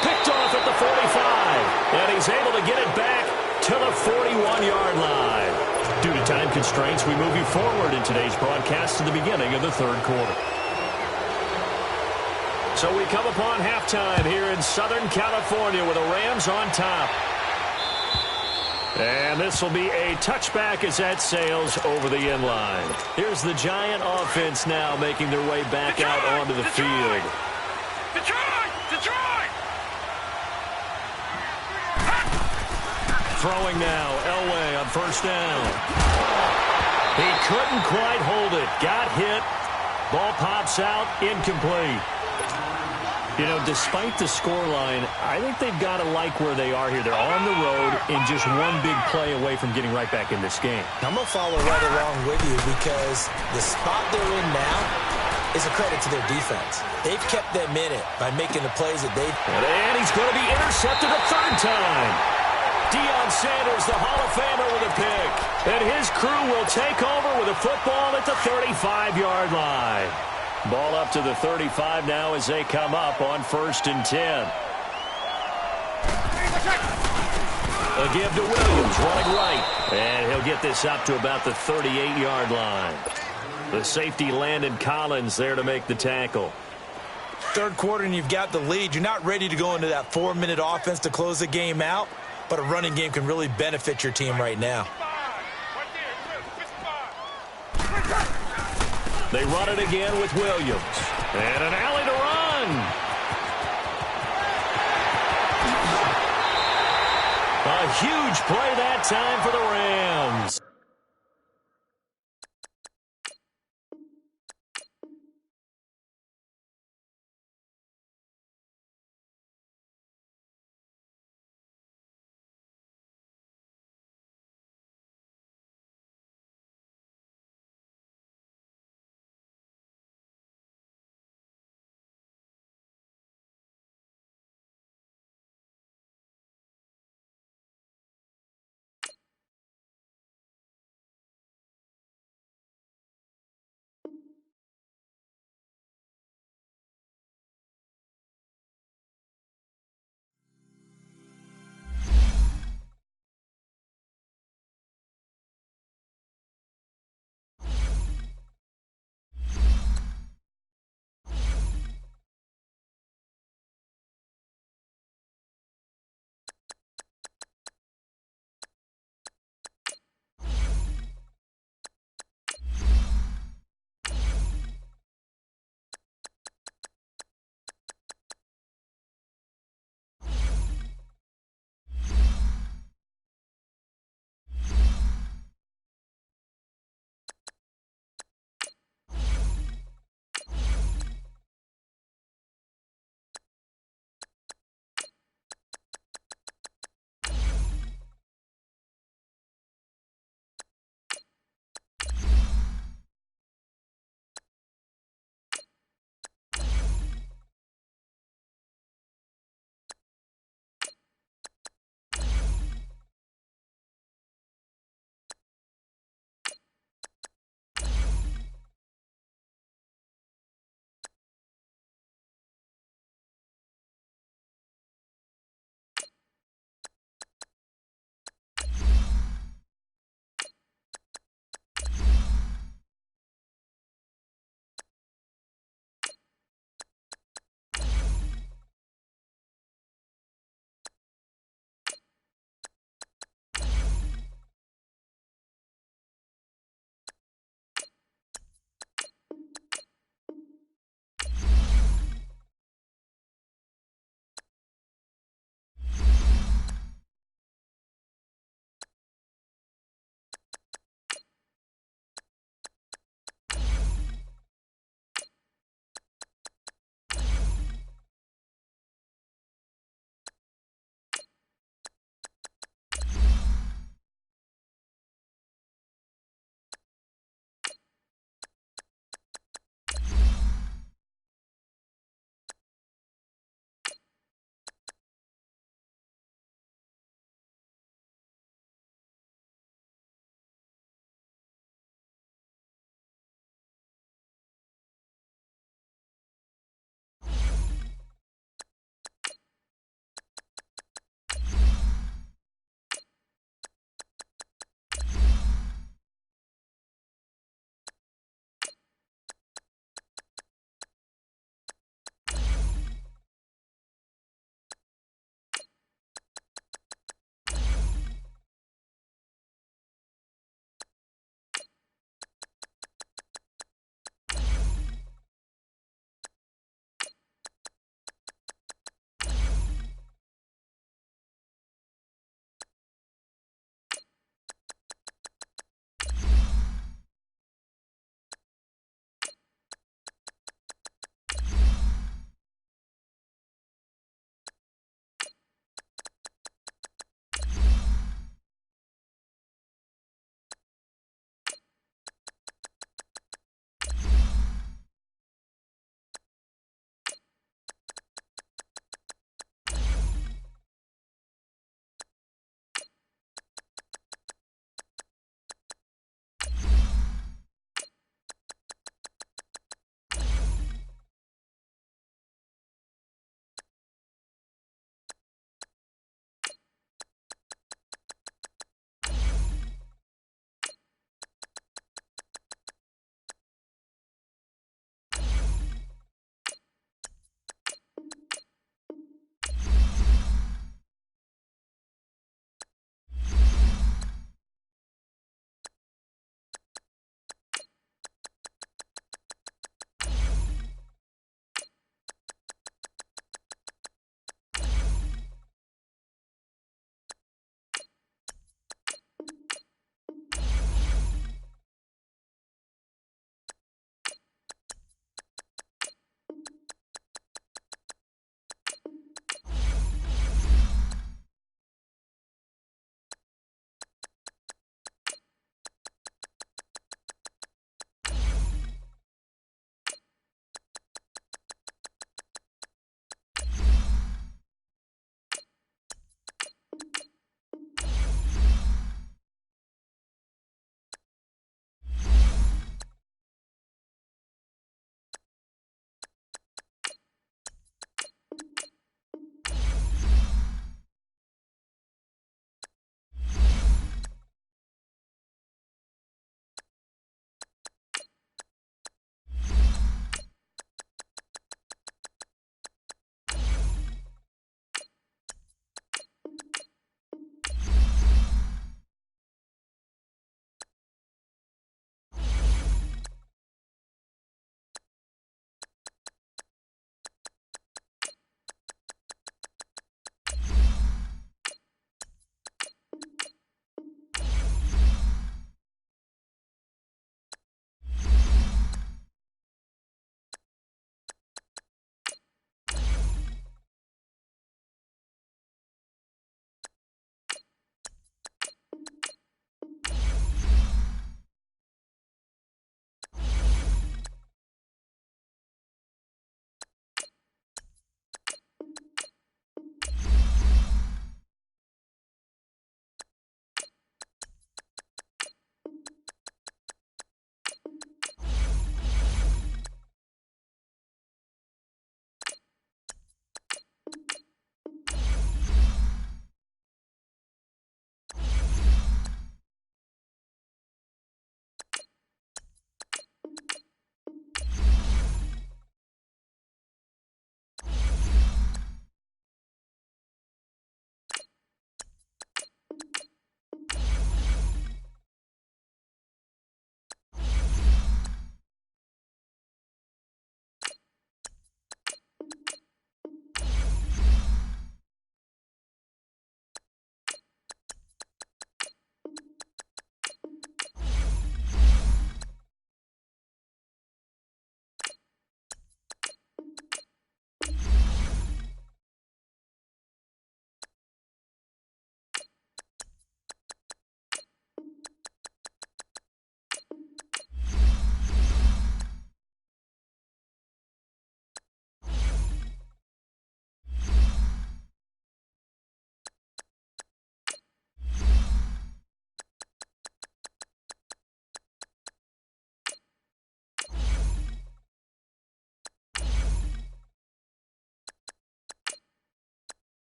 Picked off at the 45. And he's able to get it back to the 41-yard line. Due to time constraints, we move you forward in today's broadcast to the beginning of the 3rd quarter. So we come upon halftime here in Southern California with the Rams on top. And this will be a touchback as that sails over the end line. Here's the Giant offense now making their way back out onto the field. Detroit! Throwing now, Elway on first down. He couldn't quite hold it. Got hit. Ball pops out, incomplete. You know, despite the scoreline, I think they've got to like where they are here. They're on the road and just one big play away from getting right back in this game. I'm going to follow right along with you because the spot they're in now is a credit to their defense. They've kept them in it by making the plays that they've... And he's going to be intercepted a third time. Deion Sanders, the Hall of Famer, with a pick. And his crew will take over with a football at the 35-yard line. Ball up to the 35 now as they come up on 1st and 10. A give to Williams, running right. And he'll get this up to about the 38-yard line. The safety Landon Collins there to make the tackle. Third quarter and you've got the lead. You're not ready to go into that 4-minute offense to close the game out, but a running game can really benefit your team right now. They run it again with Williams. And an alley to run. A huge play that time for the Rams.